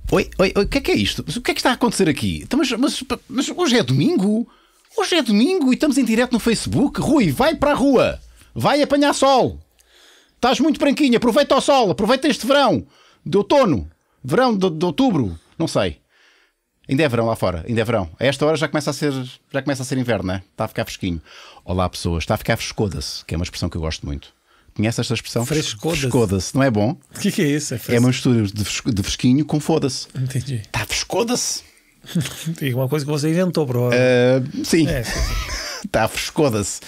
Oi, o que é isto? O que é que está a acontecer aqui? Então, mas hoje é domingo? Hoje é domingo e estamos em direto no Facebook. Rui, vai para a rua. Vai apanhar sol. Estás muito branquinho. Aproveita o sol. Aproveita este verão. De outono. Verão de outubro. Não sei. Ainda é verão lá fora. Ainda é verão. A esta hora já começa a ser inverno, não é? Está a ficar fresquinho. Olá, pessoas. Está a ficar frescoda-se, que é uma expressão que eu gosto muito. Conhece esta expressão? Frescoda-se. Não é bom? O que é isso? É uma mistura de fresquinho com foda-se. Entendi. Está frescoda-se. Tem uma coisa que você inventou, provavelmente. Sim. Está frescoda-se.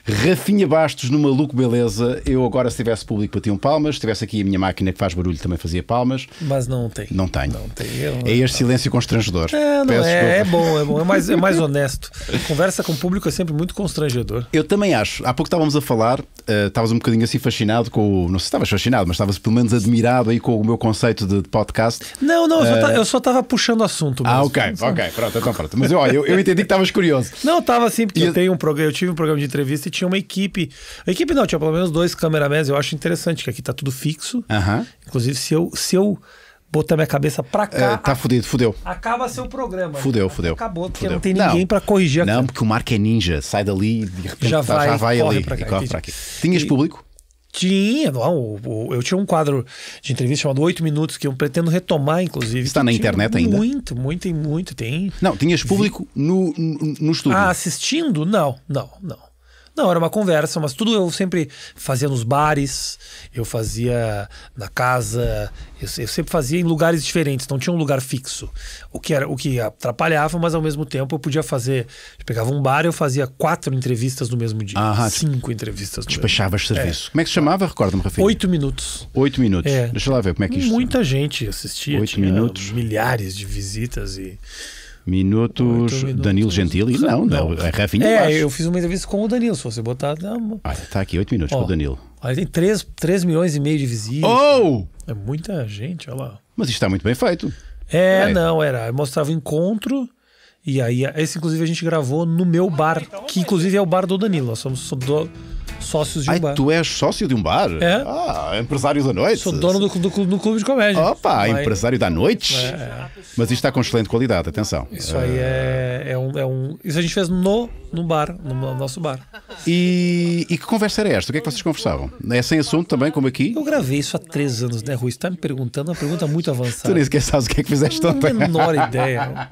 Rafinha Bastos no Maluco Beleza. Eu agora, se tivesse público, batiam palmas. Se tivesse aqui a minha máquina que faz barulho, também fazia palmas. Mas não tem. Não tenho. Não tem. É este silêncio constrangedor. É bom. É mais honesto. Conversa com o público é sempre muito constrangedor. Eu também acho. Há pouco estávamos a falar, estavas um bocadinho assim fascinado com o... Não sei se estavas fascinado, mas estavas pelo menos admirado aí com o meu conceito de podcast. Não, eu só estava puxando o assunto mesmo. Ok, pronto. Mas eu entendi que estavas curioso. Não, estava assim, porque eu tive um programa de entrevista e tinha uma equipe. A equipe não, tinha pelo menos 2 cameramans. Eu acho interessante que aqui tá tudo fixo. Inclusive, se eu botar minha cabeça pra cá... Tá fudeu. Acaba seu programa. Fudeu. Acabou, porque não tem ninguém pra corrigir aqui. Não, porque o Marco é ninja. Sai dali e de repente já vai ali. Corre pra aqui. Tinhas público? Tinha, eu tinha um quadro de entrevista chamado 8 Minutos que eu pretendo retomar, inclusive. Está na internet ainda? Muito. Tem. Não, tinhas público no estúdio? Assistindo? Não. Não, era uma conversa, mas tudo eu sempre fazia nos bares, eu fazia na casa, eu sempre fazia em lugares diferentes, não tinha um lugar fixo. O que atrapalhava, mas ao mesmo tempo eu podia fazer. Eu pegava um bar e eu fazia 4 entrevistas no mesmo dia. 5 entrevistas no despachavas serviço. Como é que se chamava? Recorda-me, Rafinha. 8 minutos. 8 minutos. Deixa lá ver como é que isto... Muita gente assistia. 8 minutos. Milhares de visitas e... Minutos, Danilo Gentili? Não, é Rafinha Bastos. Eu fiz uma entrevista com o Danilo, se você botar... Está aqui 8 minutos com o Danilo. Aí tem 3 milhões e meio de visitas. É muita gente, olha lá. Mas isto está muito bem feito. Não, era. Eu mostrava o encontro e aí, esse inclusive a gente gravou no meu bar, que inclusive é o bar do Danilo. Nós somos sócios de um bar. Tu és sócio de um bar? Empresário da noite? Sou dono do clube de comédia. Empresário da noite? Mas isto está com excelente qualidade, atenção. Isso aí isso a gente fez no bar, no nosso bar. E que conversa era esta? O que é que vocês conversavam? É sem assunto também, como aqui? Eu gravei isso há 3 anos, né, Rui? Você está me perguntando uma pergunta muito avançada. Tu nem sequer sabes o que é que fizeste ontem. Menor ideia.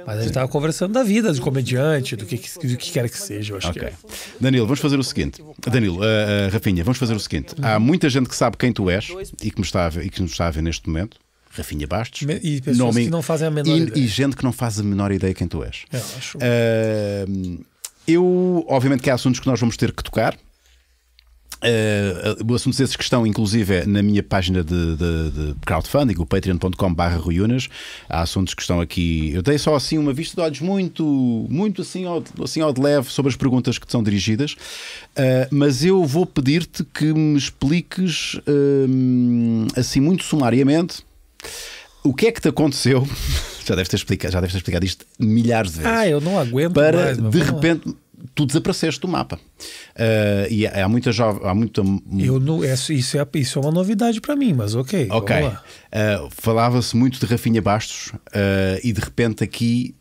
Mas a gente estava conversando da vida, de comediante, do que quer que seja, eu acho que é. Danilo, vamos fazer o seguinte. Rafinha, vamos fazer o seguinte. Há muita gente que sabe quem tu és e que nos está a ver neste momento. Rafinha Bastos. E pessoas que não fazem a menor ideia. E gente que não faz a menor ideia quem tu és. Eu acho. Obviamente que há assuntos que nós vamos ter que tocar. Assuntos esses que estão inclusive na minha página de crowdfunding, o patreon.com/ruiunas. Há assuntos que estão aqui. Eu dei só assim uma vista de olhos muito assim ao de leve sobre as perguntas que te são dirigidas, mas eu vou pedir-te que me expliques assim muito sumariamente o que é que te aconteceu. Já deves ter explicado isto milhares de vezes. Eu não aguento para mais, de repente tu desapareceste do mapa. E há muita jovem. Isso é uma novidade para mim, mas ok. Vamos lá. Falava-se muito de Rafinha Bastos e de repente aqui,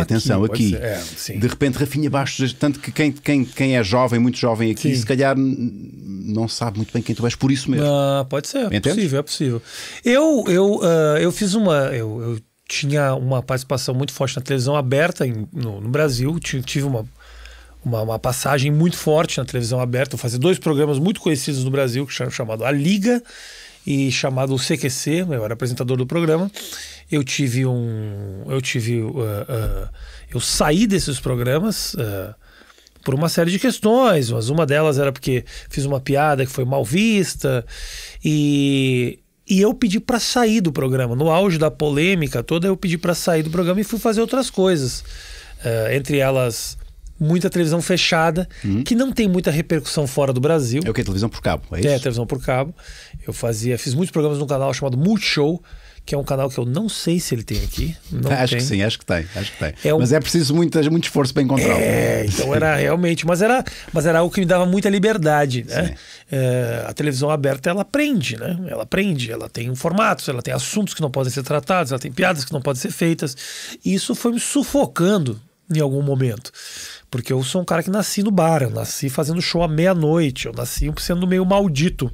atenção, de repente Rafinha Bastos, tanto que quem é jovem, muito jovem aqui, se calhar não sabe muito bem quem tu és, por isso mesmo. Pode ser, é possível. Eu fiz eu tinha uma participação muito forte na televisão aberta no Brasil. Tive uma passagem muito forte na televisão aberta. Eu fazia 2 programas muito conhecidos no Brasil, chamado A Liga e chamado o CQC. Eu era apresentador do programa. Eu saí desses programas por uma série de questões, mas uma delas era porque fiz uma piada que foi mal vista e eu pedi para sair do programa. No auge da polêmica toda, eu pedi para sair do programa e fui fazer outras coisas. Entre elas, muita televisão fechada, que não tem muita repercussão fora do Brasil. É o que? Televisão por cabo, é isso? Televisão por cabo. Eu fiz muitos programas num canal chamado Multishow, que é um canal que eu não sei se ele tem aqui. Não Acho tem. que sim, acho que tem. É mas é preciso muito esforço para encontrá-lo. Então era realmente, mas era algo que me dava muita liberdade, né? A televisão aberta, ela aprende, né? Ela tem formatos, ela tem assuntos que não podem ser tratados, ela tem piadas que não podem ser feitas. E isso foi me sufocando em algum momento. Porque eu sou um cara que nasci no bar, eu nasci fazendo show à meia-noite, eu nasci sendo meio maldito.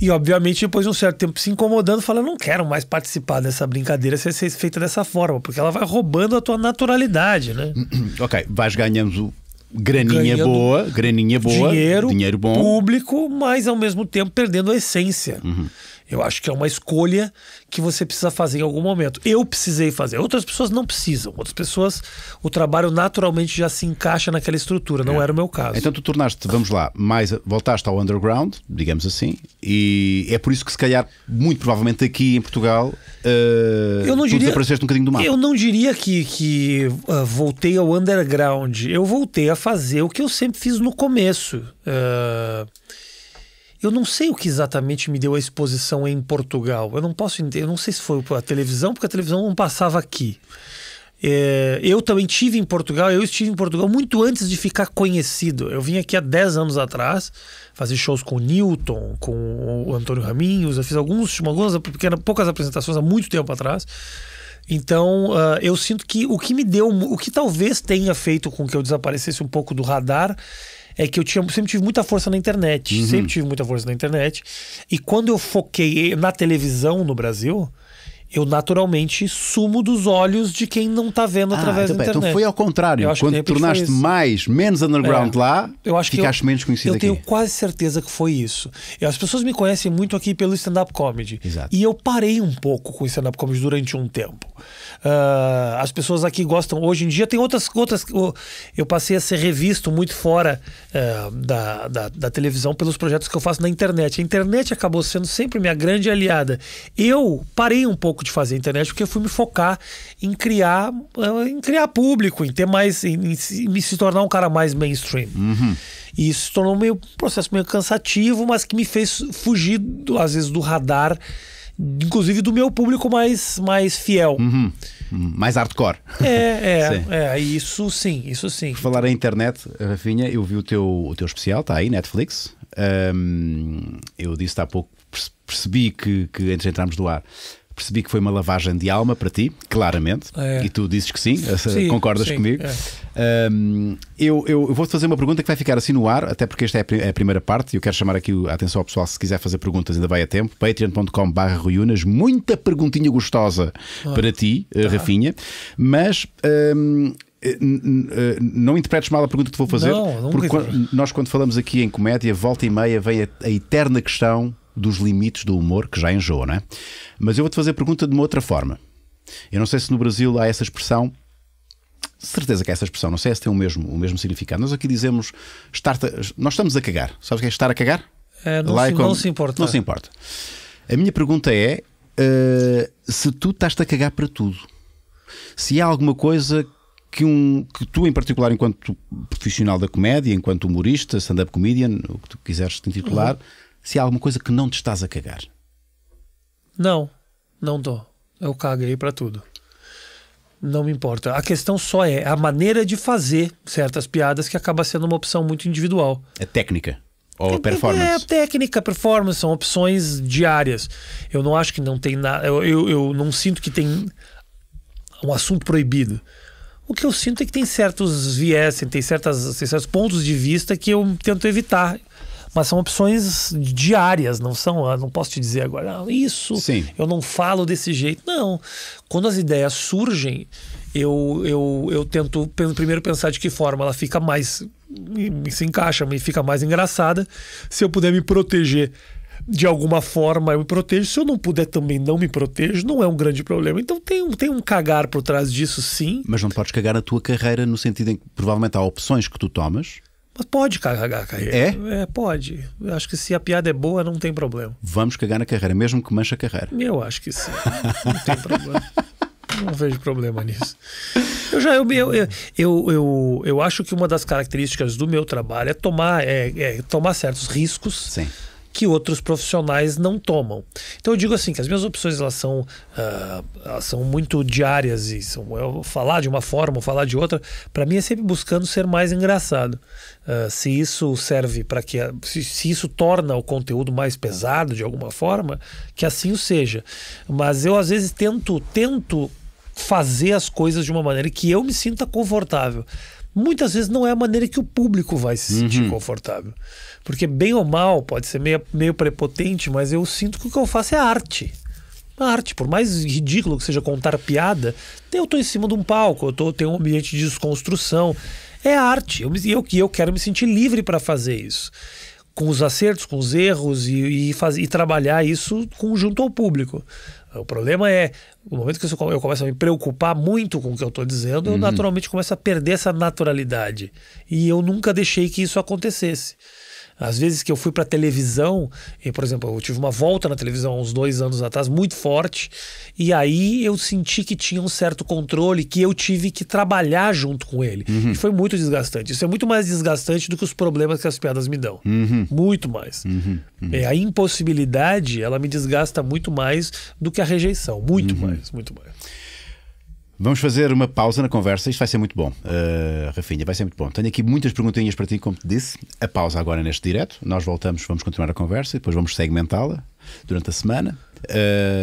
E obviamente depois de um certo tempo se incomodando, falando, não quero mais participar dessa brincadeira se ser feita dessa forma, porque ela vai roubando a tua naturalidade, né? Ok, vais ganhando graninha boa, dinheiro bom, público, mas ao mesmo tempo perdendo a essência. Eu acho que é uma escolha que você precisa fazer em algum momento. Eu precisei fazer. Outras pessoas não precisam. Outras pessoas, o trabalho naturalmente já se encaixa naquela estrutura. Não era o meu caso. Então tu tornaste, vamos lá, voltaste ao underground, digamos assim, e é por isso que se calhar, muito provavelmente aqui em Portugal, tu desapareceste um bocadinho do mapa. Eu não diria que voltei ao underground. Eu voltei a fazer o que eu sempre fiz no começo. Eu não sei o que exatamente me deu a exposição em Portugal. Eu não posso entender. Eu não sei se foi a televisão, porque a televisão não passava aqui. Eu também estive em Portugal. Eu estive em Portugal muito antes de ficar conhecido. Eu vim aqui há 10 anos atrás fazer shows com o Newton, com o Antônio Raminhos. Eu fiz poucas apresentações há muito tempo atrás. Então eu sinto que o que talvez tenha feito com que eu desaparecesse um pouco do radar é que eu sempre tive muita força na internet. Sempre tive muita força na internet. E quando eu foquei na televisão no Brasil, eu naturalmente sumo dos olhos de quem não está vendo através da internet. Então foi ao contrário. Quando te tornaste menos underground lá, ficaste menos conhecido aqui. Eu tenho quase certeza que foi isso. As pessoas me conhecem muito aqui pelo stand-up comedy. Exato. E eu parei um pouco com o stand-up comedy durante um tempo. As pessoas aqui gostam. Hoje em dia tem outras. Eu passei a ser revisto muito fora da televisão pelos projetos que eu faço na internet. A internet acabou sendo sempre minha grande aliada. Eu parei um pouco de fazer internet porque eu fui me focar em criar público, em ter mais, em se tornar um cara mais mainstream. E isso se tornou um processo meio cansativo, mas que me fez fugir às vezes do radar, inclusive do meu público mais fiel. Mais hardcore. Isso sim. Por falar em internet, Rafinha, eu vi o teu especial, está aí, Netflix. Eu disse há pouco, percebi que antes de entrarmos do ar, percebi que foi uma lavagem de alma para ti, claramente, e tu dizes que sim, concordas comigo. Eu vou-te fazer uma pergunta que vai ficar assim no ar, até porque esta é a primeira parte, e eu quero chamar aqui a atenção ao pessoal, se quiser fazer perguntas ainda vai a tempo, patreon.com/ruiunas, muita perguntinha gostosa para ti, Rafinha, mas não interpretes mal a pergunta que te vou fazer, porque nós quando falamos aqui em comédia, volta e meia vem a eterna questão dos limites do humor, que já enjoa, não é? Mas eu vou-te fazer a pergunta de uma outra forma. Eu não sei se no Brasil há essa expressão, certeza que há essa expressão, não sei se tem o mesmo significado. Nós aqui dizemos nós estamos a cagar. Sabes o que é estar a cagar? Não se importa. Não se importa. A minha pergunta é se tu estás-te a cagar para tudo. Se há alguma coisa que tu, em particular, enquanto profissional da comédia, enquanto humorista, stand-up comedian, o que tu quiseres te intitular, se há alguma coisa que não te estás a cagar. Não estou. Eu caguei para tudo. Não me importa. A questão só é a maneira de fazer certas piadas, que acaba sendo uma opção muito individual. A técnica ou a performance? Técnica, performance, são opções diárias. Eu não acho que não tem nada. Eu não sinto que tem um assunto proibido. O que eu sinto é que tem certos viés, tem certos pontos de vista que eu tento evitar. Mas são opções diárias, não posso te dizer agora, isso, sim, eu não falo desse jeito. Não. Quando as ideias surgem, eu tento primeiro pensar de que forma ela fica mais, se encaixa, me fica mais engraçada. Se eu puder me proteger de alguma forma, eu me protejo. Se eu não puder também não me protejo, não é um grande problema. Então tem um cagar por trás disso, sim. Mas não podes cagar na tua carreira, no sentido em que provavelmente há opções que tu tomas. Mas pode cagar a carreira. Pode. Eu acho que se a piada é boa, não tem problema. Vamos cagar na carreira, mesmo que manche a carreira. Eu acho que sim. Não tem problema. Não vejo problema nisso. Eu acho que uma das características do meu trabalho é tomar certos riscos. Sim. que outros profissionais não tomam. Então eu digo assim, que as minhas opções elas são muito diárias e eu falar de uma forma ou falar de outra, para mim é sempre buscando ser mais engraçado. Se isso serve para que se isso torna o conteúdo mais pesado de alguma forma, que assim o seja. Mas eu às vezes tento fazer as coisas de uma maneira que eu me sinta confortável. Muitas vezes não é a maneira que o público vai se sentir confortável. Porque bem ou mal, pode ser meio prepotente, mas eu sinto que o que eu faço é arte. A arte, por mais ridículo que seja contar piada, eu estou em cima de um palco, eu tenho um ambiente de desconstrução. É arte. Eu quero me sentir livre para fazer isso. Com os acertos, com os erros e trabalhar isso junto ao público. O problema é, no momento que eu começo a me preocupar muito com o que eu estou dizendo, eu naturalmente começo a perder essa naturalidade. E eu nunca deixei que isso acontecesse. Às vezes que eu fui para televisão, por exemplo, eu tive uma volta na televisão há uns 2 anos atrás, muito forte, e aí eu senti que tinha um certo controle, que eu tive que trabalhar junto com ele. E foi muito desgastante. Isso é muito mais desgastante do que os problemas que as piadas me dão. Muito mais. A impossibilidade, ela me desgasta muito mais do que a rejeição. Muito mais, muito mais. Vamos fazer uma pausa na conversa, isto vai ser muito bom, Rafinha, vai ser muito bom. Tenho aqui muitas perguntinhas para ti, como te disse. A pausa agora neste direto, nós voltamos, vamos continuar a conversa e depois vamos segmentá-la durante a semana.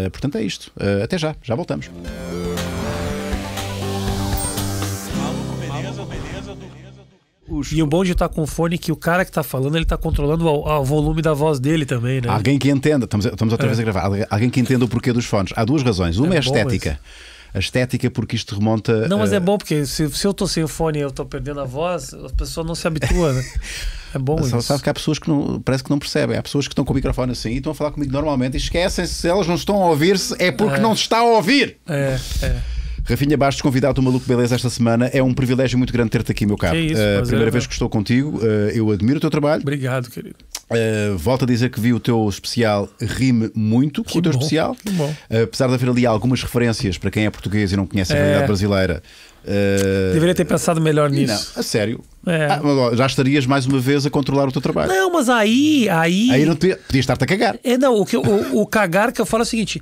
Portanto é isto, até já voltamos. E o bom de estar com fone é que o cara que está falando, ele está controlando o volume da voz dele também, né? Alguém que entenda, estamos outra vez a gravar, alguém que entenda o porquê dos fones. Há 2 razões, uma é a estética. A estética, porque isto remonta... Não, mas é bom, porque se eu estou sem o fone e eu estou perdendo a voz, a pessoa não se habitua, né? É bom isso. Sabe que há pessoas que parece que não percebem. Há pessoas que estão com o microfone assim e estão a falar comigo normalmente e esquecem-se, se elas não estão a ouvir-se, é porque não se está a ouvir. Rafinha Bastos, convidado ao Maluco Beleza esta semana. É um privilégio muito grande ter-te aqui, meu caro. Primeira vez que estou contigo. Eu admiro o teu trabalho. Obrigado, querido. Volto a dizer que vi o teu especial, rime muito com o teu especial. Que bom. Apesar de haver ali algumas referências para quem é português e não conhece a realidade brasileira. Deveria ter pensado melhor nisso. Não, a sério. Já estarias mais uma vez a controlar o teu trabalho. Não, mas aí não podias estar-te a cagar. O cagar que eu falo é o seguinte: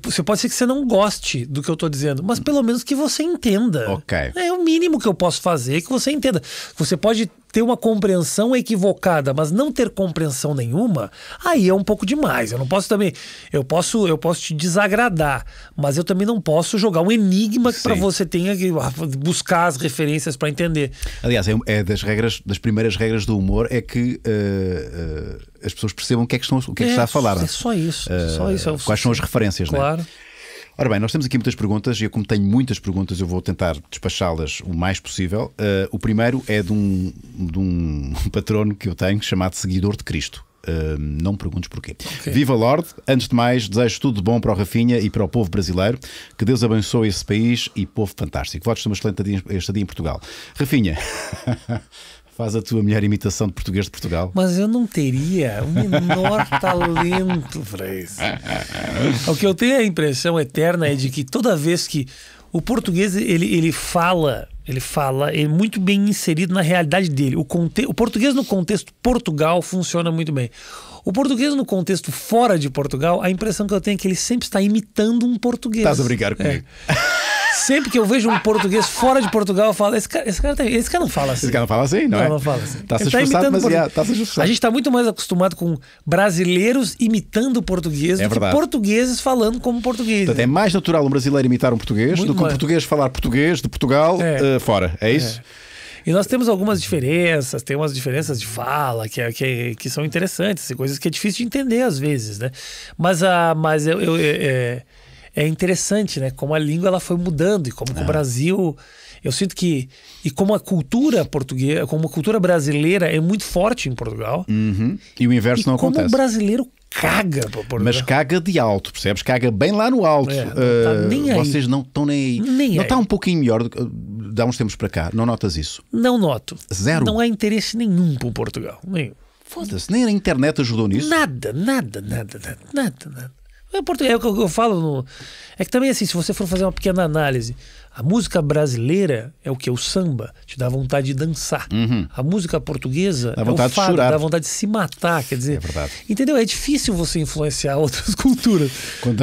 você pode ser que você não goste do que eu estou dizendo, mas pelo menos que você entenda. Ok. É o mínimo que eu posso fazer, que você entenda. Você pode ter uma compreensão equivocada, mas não ter compreensão nenhuma, aí é um pouco demais. Eu não posso também. Eu posso te desagradar, mas eu também não posso jogar um enigma para você tenha que buscar as referências para entender. Aliás, é das primeiras regras do humor é que as pessoas percebam o que é que está a falar. É só isso. Quais são as referências, claro. Né? Ora bem, nós temos aqui muitas perguntas e eu, como tenho muitas perguntas, eu vou tentar despachá-las o mais possível. O primeiro é de um patrono que eu tenho chamado Seguidor de Cristo. Não me perguntes porquê. Okay. Viva Lorde! Antes de mais, desejo tudo de bom para o Rafinha e para o povo brasileiro. Que Deus abençoe esse país e povo fantástico. Votos de uma excelente estadia em Portugal. Rafinha, faz a tua melhor imitação de português de Portugal. Mas eu não teria o menor talento para isso. O que eu tenho a impressão eterna é de que toda vez que o português ele fala é muito bem inserido na realidade dele. O português no contexto Portugal funciona muito bem. O português no contexto fora de Portugal, a impressão que eu tenho é que ele sempre está imitando um português. Estás a brincar comigo. Sempre que eu vejo um português fora de Portugal, eu falo, esse cara não fala assim. Esse cara não fala assim, não é? Não fala assim. Está-se esforçado, mas está-se esforçado. A gente está muito mais acostumado com brasileiros imitando português do que portugueses falando como português. Portanto, é mais natural um brasileiro imitar um português do que um português falar português de Portugal fora. É isso? E nós temos algumas diferenças, tem umas diferenças de fala que são interessantes, coisas que é difícil de entender às vezes, né? Mas é interessante, né? Como a língua ela foi mudando e como que o Brasil... Eu sinto que... E como a cultura portuguesa, como a cultura brasileira é muito forte em Portugal. E o inverso não acontece. Como o brasileiro caga para Portugal. Mas caga de alto, percebes? Caga bem lá no alto. Não tá nem aí. Vocês não estão nem aí. Não está um pouquinho melhor de há uns tempos para cá? Não notas isso? Não noto. Zero? Não há interesse nenhum por Portugal. Nenhum. Foda-se. Nem a internet ajudou nisso? Nada. É o que eu falo. É que também assim, se você for fazer uma pequena análise, A música brasileira é o que? O samba. Te dá vontade de dançar. A música portuguesa dá vontade é o fado, de chorar. dá vontade de se matar. Quer dizer, É verdade. entendeu? É difícil você influenciar outras culturas. Quando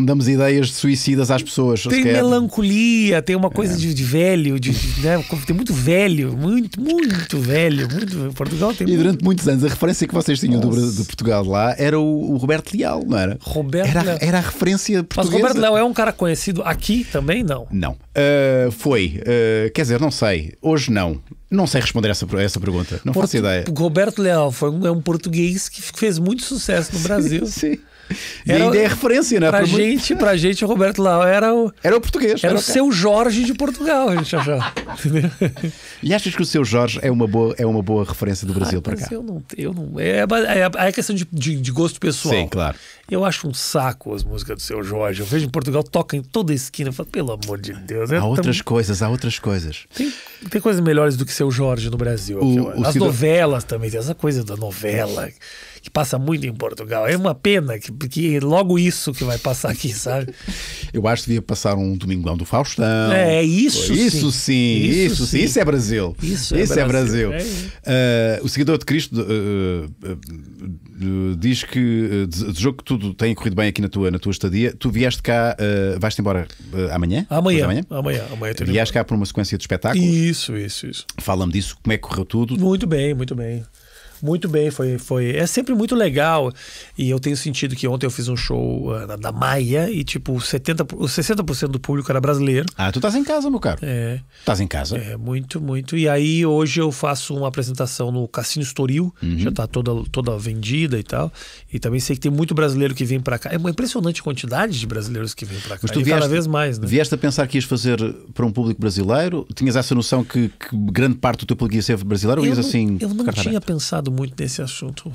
damos ideias de suicidas às pessoas. Tem melancolia, tem uma coisa de velho, né? Tem muito velho, muito velho. Portugal tem E muito. durante muitos anos a referência que vocês tinham de Portugal lá era o Roberto Leal, não era? Leal. Era a referência portuguesa. Mas Roberto Leal é um cara conhecido aqui também? Não. Não. Foi. Quer dizer, não sei. Hoje não. Não sei responder essa pergunta. Não faço ideia. Roberto Leal é um português que fez muito sucesso no Brasil. Sim. E ainda é referência, não é? Pra gente, o Roberto Leal era o português. Era o Seu Jorge de Portugal, a gente achava. E achas que o Seu Jorge é uma boa referência do Brasil para cá? Eu não. É questão de gosto pessoal. Sim, claro. Eu acho um saco as músicas do Seu Jorge. Eu vejo em Portugal, toca em toda esquina. Eu falo, pelo amor de Deus. Há outras coisas. Tem coisas melhores do que Seu Jorge no Brasil. As novelas também, tem essa coisa da novela que passa muito em Portugal. É uma pena que logo isso que vai passar aqui, sabe? Eu acho que devia passar um Domingão do Faustão. Isso sim. Isso é Brasil. Isso é Brasil. O seguidor de Cristo diz que desejou que tudo tenha corrido bem aqui na tua estadia. Tu vieste cá, vais-te embora amanhã? Amanhã. Vieste cá por uma sequência de espetáculos? Isso. Fala-me disso, como é que correu tudo? Muito bem. Muito bem, é sempre muito legal. E eu tenho sentido que ontem eu fiz um show da Maia e tipo 60% do público era brasileiro. Tu estás em casa, meu caro. Estás em casa? Muito. E aí hoje eu faço uma apresentação no Cassino Estoril, já está toda vendida e tal. E também sei que tem muito brasileiro que vem para cá. É uma impressionante quantidade de brasileiros que vêm para cá. Mas tu cada vez mais, né? Vieste a pensar que ias fazer para um público brasileiro? Tinhas essa noção que grande parte do teu público ia ser brasileiro? Ou ias assim? Eu não tinha pensado muito nesse assunto.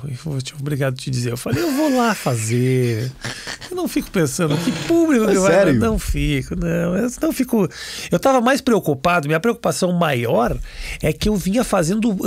Obrigado por te dizer. Eu falei, eu vou lá fazer. Eu não fico pensando que público que vai. Sério? Não fico. Eu estava mais preocupado. Minha preocupação maior é que eu vinha fazendo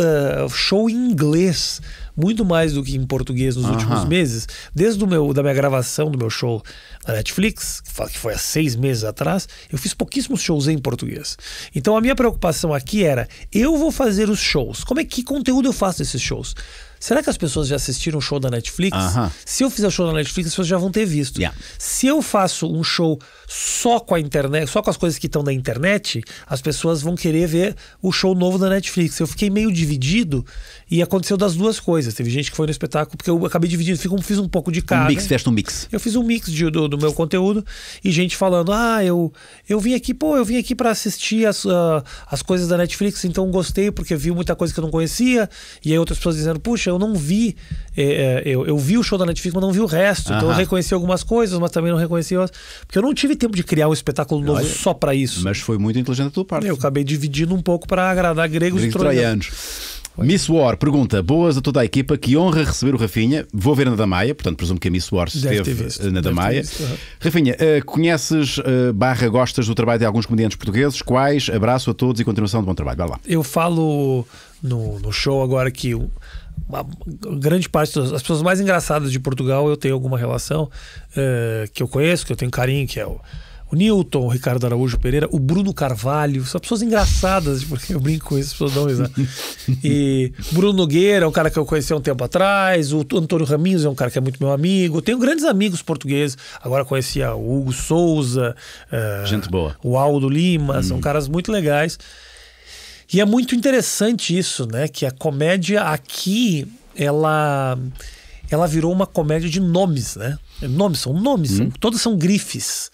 show em inglês muito mais do que em português nos últimos meses. Desde da minha gravação do meu show na Netflix, que foi há 6 meses atrás, eu fiz pouquíssimos shows em português. Então a minha preocupação aqui era, eu vou fazer os shows. Que conteúdo eu faço desses shows? Será que as pessoas já assistiram o show da Netflix? Se eu fizer o show da Netflix, as pessoas já vão ter visto. Se eu faço um show só com a internet, só com as coisas que estão na internet, as pessoas vão querer ver o show novo da Netflix. Eu fiquei meio dividido e aconteceu das duas coisas. Teve gente que foi no espetáculo, porque eu acabei dividindo, fiz um pouco de cada. Fizeste um mix. Eu fiz um mix do meu conteúdo e gente falando, eu vim aqui para assistir as coisas da Netflix, então gostei porque vi muita coisa que eu não conhecia. E aí outras pessoas dizendo, puxa, eu não vi, eu vi o show da Netflix, mas não vi o resto. Então eu reconheci algumas coisas, mas também não reconheci outras. Porque eu não tive tempo de criar um espetáculo novo só para isso. Mas foi muito inteligente da tua parte. Eu acabei dividindo um pouco para agradar gregos e troianos. Miss War pergunta, boas a toda a equipa, que honra receber o Rafinha. Vou ver na da Maia, portanto presumo que a Miss War esteve na da Maia. Rafinha, conheces / gostas do trabalho de alguns comediantes portugueses? Quais? Abraço a todos e continuação de bom trabalho. Vai lá. Eu falo no show agora que uma grande parte das pessoas mais engraçadas de Portugal eu tenho alguma relação, que eu conheço, que eu tenho carinho, que é o Newton, o Ricardo Araújo Pereira, o Bruno Carvalho, são pessoas engraçadas, porque eu brinco com isso, as pessoas dão risada. E Bruno Nogueira é um cara que eu conheci há um tempo atrás, o Antônio Raminhos é um cara que é muito meu amigo, tenho grandes amigos portugueses, agora conhecia o Hugo Souza, gente boa, o Aldo Lima, são caras muito legais. E é muito interessante isso, né? Que a comédia aqui, ela virou uma comédia de nomes, né? São nomes, todos são grifes.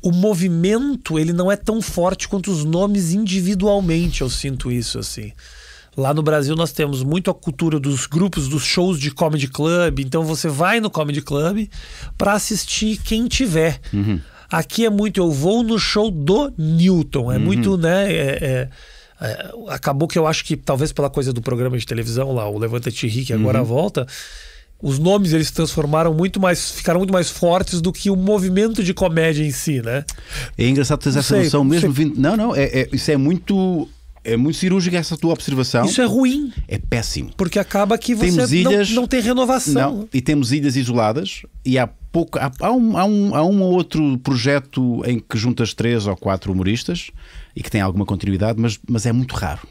O movimento, ele não é tão forte quanto os nomes individualmente, eu sinto isso, assim. Lá no Brasil nós temos muito a cultura dos grupos, dos shows de comedy club, então você vai no comedy club para assistir quem tiver. Aqui é muito, eu vou no show do Newton, é muito, né, acabou que eu acho que talvez pela coisa do programa de televisão lá, o Levanta-te e Ri, que agora volta, os nomes eles se transformaram ficaram muito mais fortes do que o movimento de comédia em si, né? É engraçado ter essa noção mesmo vindo. Não, isso é muito É muito cirúrgica essa tua observação. Isso é ruim. É péssimo. Porque acaba que você não tem renovação. Não. E temos ilhas isoladas e há um ou outro projeto em que juntas 3 ou 4 humoristas e que tem alguma continuidade, mas é muito raro.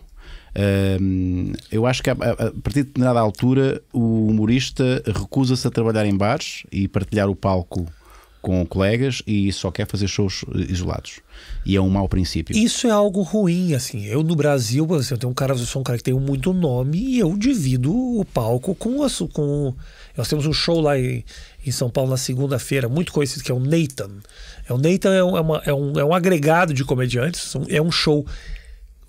Eu acho que a partir de determinada altura o humorista recusa-se a trabalhar em bares e partilhar o palco com colegas e só quer fazer shows isolados. E é um mau princípio. Isso é algo ruim, assim. Eu no Brasil, eu sou um cara que tem muito nome e eu divido o palco com nós temos um show lá em São Paulo na segunda-feira, muito conhecido, que é o Nathan. O Nathan é um agregado de comediantes, é um show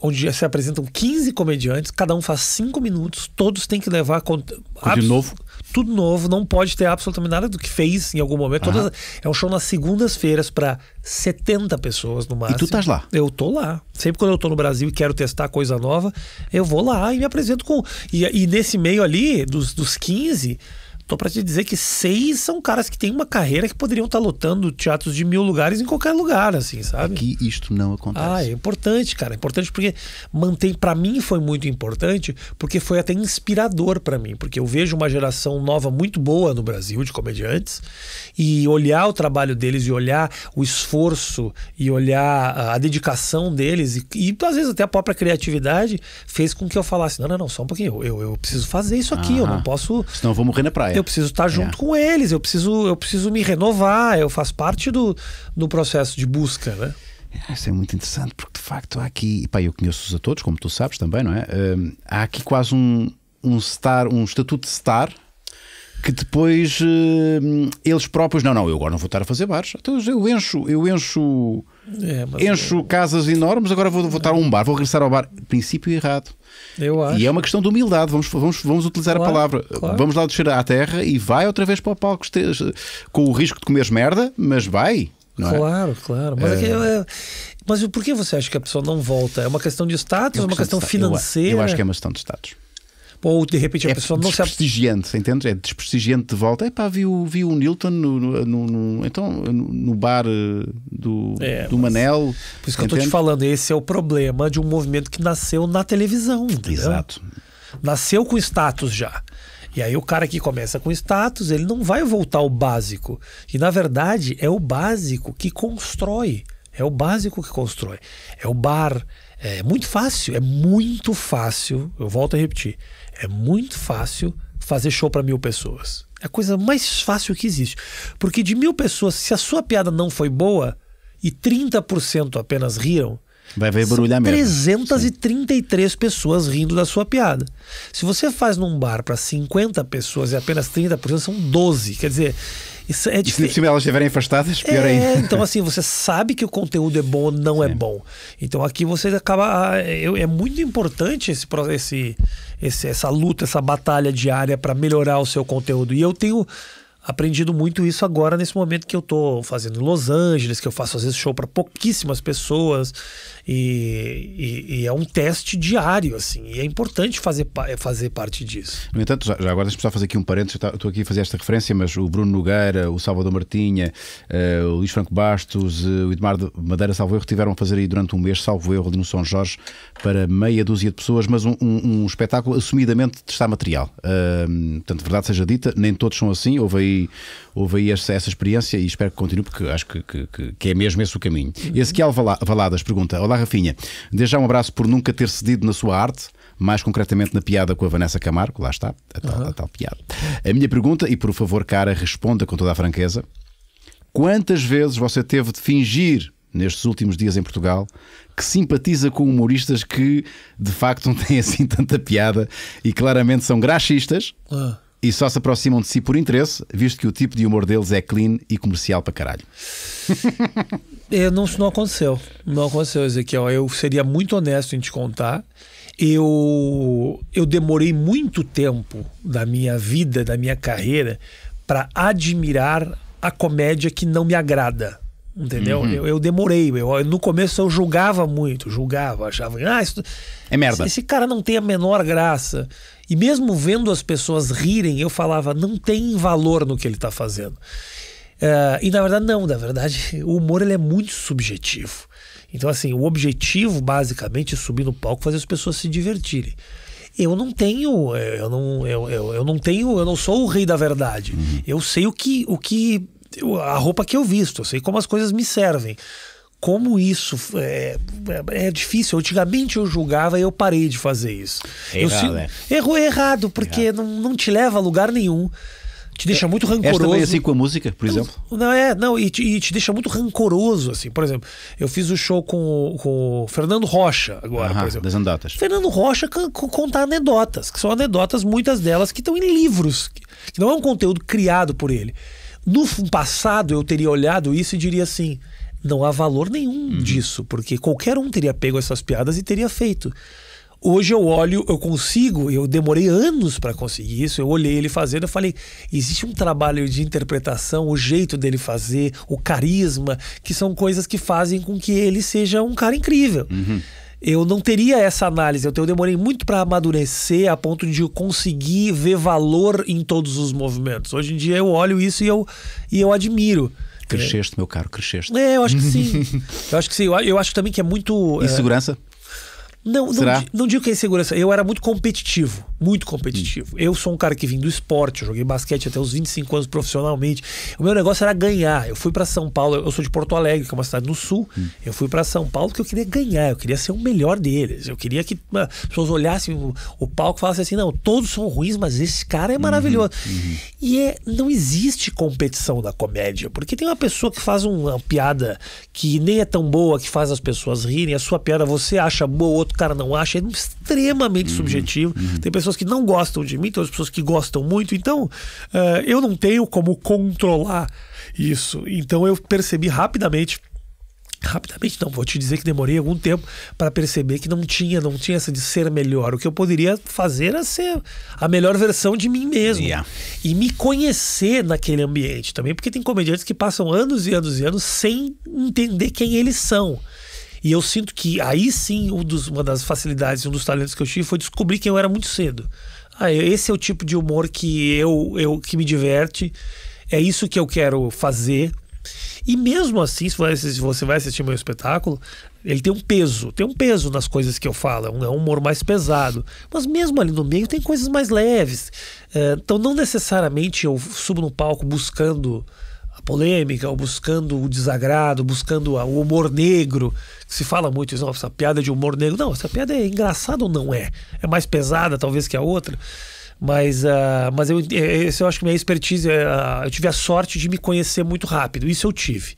onde se apresentam 15 comediantes, cada um faz 5 minutos, todos têm que levar tudo novo, não pode ter absolutamente nada do que fez em algum momento. É um show nas segundas-feiras para 70 pessoas no máximo. E tu estás lá? Eu tô lá. Sempre quando eu tô no Brasil e quero testar coisa nova, eu vou lá e me apresento com... E nesse meio ali, dos 15... Tô pra te dizer que 6 são caras que têm uma carreira que poderiam estar lotando teatros de 1000 lugares em qualquer lugar, assim, sabe? Aqui isto não acontece. É importante, cara. É importante porque pra mim foi muito importante, porque foi até inspirador pra mim, porque eu vejo uma geração nova muito boa no Brasil de comediantes e olhar o trabalho deles e olhar o esforço e olhar a dedicação deles e às vezes até a própria criatividade fez com que eu falasse, não, só um pouquinho, eu preciso fazer isso aqui, eu não posso... Senão eu vou morrer na praia. Eu preciso estar junto com eles, eu preciso me renovar, eu faço parte do processo de busca, né? Isso é muito interessante, porque de facto há aqui, eu conheço-os a todos, como tu sabes também, não é? Há aqui quase um estatuto de star que depois eles próprios, não, eu agora não vou estar a fazer bares, então eu encho casas enormes, agora vou estar a um bar, vou regressar ao bar. Princípio errado. Eu acho. E é uma questão de humildade, vamos utilizar a palavra. Claro. Vamos lá descer à terra e vai outra vez para o palco, com o risco de comeres merda, mas vai. Não claro. Mas por que você acha que a pessoa não volta? É uma questão de status, é uma questão financeira? Eu acho que é uma questão de status. Ou de repente a pessoa não se... É desprestigiante, entendes? É desprestigiante de volta. Vi o Nilton no bar do Manel. Por isso que eu estou te falando, esse é o problema de um movimento que nasceu na televisão, entendeu? Exato. Nasceu com status já. E aí o cara que começa com status, ele não vai voltar ao básico. E na verdade é o básico que constrói. É o básico que constrói. É o bar. É muito fácil, eu volto a repetir, é muito fácil fazer show para 1000 pessoas. É a coisa mais fácil que existe. Porque de 1000 pessoas, se a sua piada não foi boa e 30% apenas riram, vai ver barulhar mesmo. 333 pessoas rindo da sua piada. Se você faz num bar para 50 pessoas e apenas 30%, são 12. Quer dizer, isso é diferente. Se elas estiverem afastadas, pior ainda. Então assim, você sabe que o conteúdo é bom ou não é bom. Então aqui você acaba... É muito importante essa luta, essa batalha diária para melhorar o seu conteúdo. E eu tenho aprendido muito isso agora nesse momento que eu tô fazendo em Los Angeles, que eu faço às vezes show para pouquíssimas pessoas e é um teste diário, assim, e é importante fazer parte disso. No entanto, já agora deixa-me só fazer aqui um parênteses, estou aqui a fazer esta referência, mas o Bruno Nogueira, o Salvador Martinha, o Luís Franco Bastos, o Edmar de Madeira, salvo erro, tiveram a fazer aí durante um mês, salvo erro, ali no São Jorge, para meia dúzia de pessoas, mas um espetáculo assumidamente de testar material. Portanto, verdade seja dita, nem todos são assim, houve aí essa experiência e espero que continue, porque acho que é mesmo esse o caminho. Ezequiel Valadas pergunta: olá Rafinha, desde já um abraço por nunca ter cedido na sua arte, mais concretamente na piada com a Vanessa Camargo. Lá está, a tal piada. A minha pergunta, e por favor, cara, responda com toda a franqueza: quantas vezes você teve de fingir nestes últimos dias em Portugal que simpatiza com humoristas que de facto não têm assim tanta piada e claramente são graxistas e só se aproximam de si por interesse, visto que o tipo de humor deles é clean e comercial para caralho? Não aconteceu. Não aconteceu, Ezequiel. Eu seria muito honesto em te contar. Eu demorei muito tempo da minha vida, da minha carreira, para admirar a comédia que não me agrada. Entendeu? Eu demorei. No começo eu julgava muito. Achava, isso é merda. Esse cara não tem a menor graça. E mesmo vendo as pessoas rirem, eu falava, não tem valor no que ele está fazendo. E na verdade não, na verdade o humor ele é muito subjetivo. Então assim, o objetivo basicamente é subir no palco e fazer as pessoas se divertirem. Eu não sou o rei da verdade. Eu sei a roupa que eu visto, eu sei como as coisas me servem. Como isso é difícil. Antigamente eu julgava e eu parei de fazer isso. Errado, porque não te leva a lugar nenhum. Te deixa muito rancoroso. És também assim com a música, por exemplo? E te deixa muito rancoroso, assim. Por exemplo, eu fiz o show com o Fernando Rocha agora, por exemplo. Das anedotas. Fernando Rocha conta anedotas, que são anedotas, muitas delas que estão em livros, que não é um conteúdo criado por ele. No passado eu teria olhado isso e diria assim, não há valor nenhum disso, porque qualquer um teria pego essas piadas e teria feito. Hoje eu olho, eu demorei anos para conseguir isso, eu olhei ele fazendo, eu falei, existe um trabalho de interpretação, o jeito dele fazer, o carisma, que são coisas que fazem com que ele seja um cara incrível. Eu não teria essa análise, eu demorei muito para amadurecer a ponto de eu conseguir ver valor em todos os movimentos. Hoje em dia eu olho isso e eu admiro. Cresceste, meu caro, cresceste. Eu acho que sim. Eu acho que sim. Eu acho também que é muito... Insegurança? Não digo que é insegurança. Eu era muito competitivo. Muito competitivo. Eu sou um cara que vim do esporte. Eu joguei basquete até os 25 anos profissionalmente. O meu negócio era ganhar. Eu fui pra São Paulo. Eu sou de Porto Alegre, que é uma cidade no sul. Eu fui pra São Paulo porque eu queria ganhar. Eu queria ser o melhor deles. Eu queria que as pessoas olhassem o palco e falassem assim, não, todos são ruins, mas esse cara é maravilhoso. E não existe competição na comédia. Porque tem uma pessoa que faz uma piada que nem é tão boa, que faz as pessoas rirem. A sua piada você acha boa, outro cara não acha, é extremamente subjetivo. Tem pessoas que não gostam de mim, tem outras pessoas que gostam muito, então eu não tenho como controlar isso. Então eu percebi rapidamente não, vou te dizer que demorei algum tempo para perceber que não tinha essa de ser melhor. O que eu poderia fazer era ser a melhor versão de mim mesmo. E me conhecer naquele ambiente também, porque tem comediantes que passam anos e anos e anos sem entender quem eles são. E eu sinto que aí sim uma das facilidades, um dos talentos que eu tive foi descobrir quem eu era muito cedo. Esse é o tipo de humor que que me diverte, é isso que eu quero fazer. E mesmo assim, se você vai assistir meu espetáculo, ele tem um peso nas coisas que eu falo, é um humor mais pesado. Mas mesmo ali no meio tem coisas mais leves. Então não necessariamente eu subo no palco buscando a polêmica, ou buscando o desagrado, buscando o humor negro, que se fala muito isso, essa piada de humor negro. Não, essa piada é engraçada ou não é? É mais pesada talvez que a outra, mas eu acho que minha expertise, eu tive a sorte de me conhecer muito rápido, isso eu tive.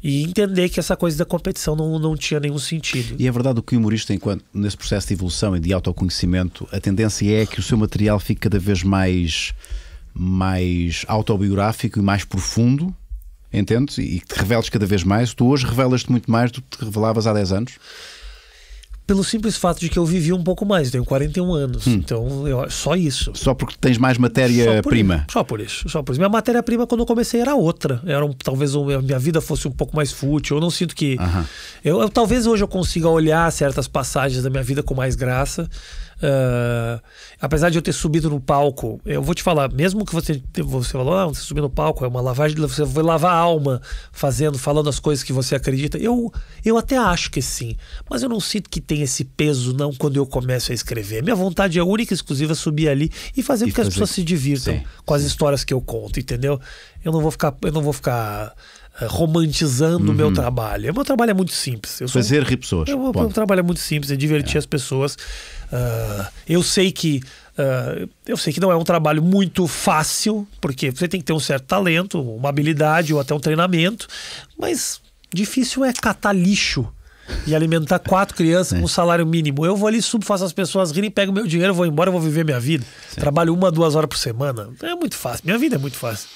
E entender que essa coisa da competição não tinha nenhum sentido. E é verdade que o humorista, enquanto nesse processo de evolução e de autoconhecimento, a tendência é que o seu material fique cada vez mais autobiográfico e mais profundo, entendes? E te reveles cada vez mais. Tu hoje revelas-te muito mais do que te revelavas há 10 anos? Pelo simples fato de que eu vivi um pouco mais, eu tenho 41 anos, então só isso. Só porque tens mais matéria-prima? Só por isso. Minha matéria-prima quando eu comecei era outra. Talvez minha vida fosse um pouco mais fútil. Eu não sinto que... talvez hoje eu consiga olhar certas passagens da minha vida com mais graça. Apesar de eu ter subido no palco, eu vou te falar, mesmo que você falou, você subir no palco é uma lavagem, você vai lavar a alma falando as coisas que você acredita, eu até acho que sim, mas eu não sinto que tem esse peso não quando eu começo a escrever. Minha vontade é única e exclusiva subir ali e fazer com que as pessoas se divirtam com as histórias que eu conto, entendeu? Eu não vou ficar romantizando o meu trabalho. O meu trabalho é muito simples. Fazer rir pessoas. O meu trabalho é muito simples, é divertir as pessoas. Eu sei que não é um trabalho muito fácil, porque você tem que ter um certo talento, uma habilidade ou até um treinamento, mas difícil é catar lixo e alimentar 4 crianças com um salário mínimo. Eu vou ali, faço as pessoas rirem, pego meu dinheiro, vou embora, vou viver minha vida. Trabalho 1 a 2 horas por semana. É muito fácil. Minha vida é muito fácil.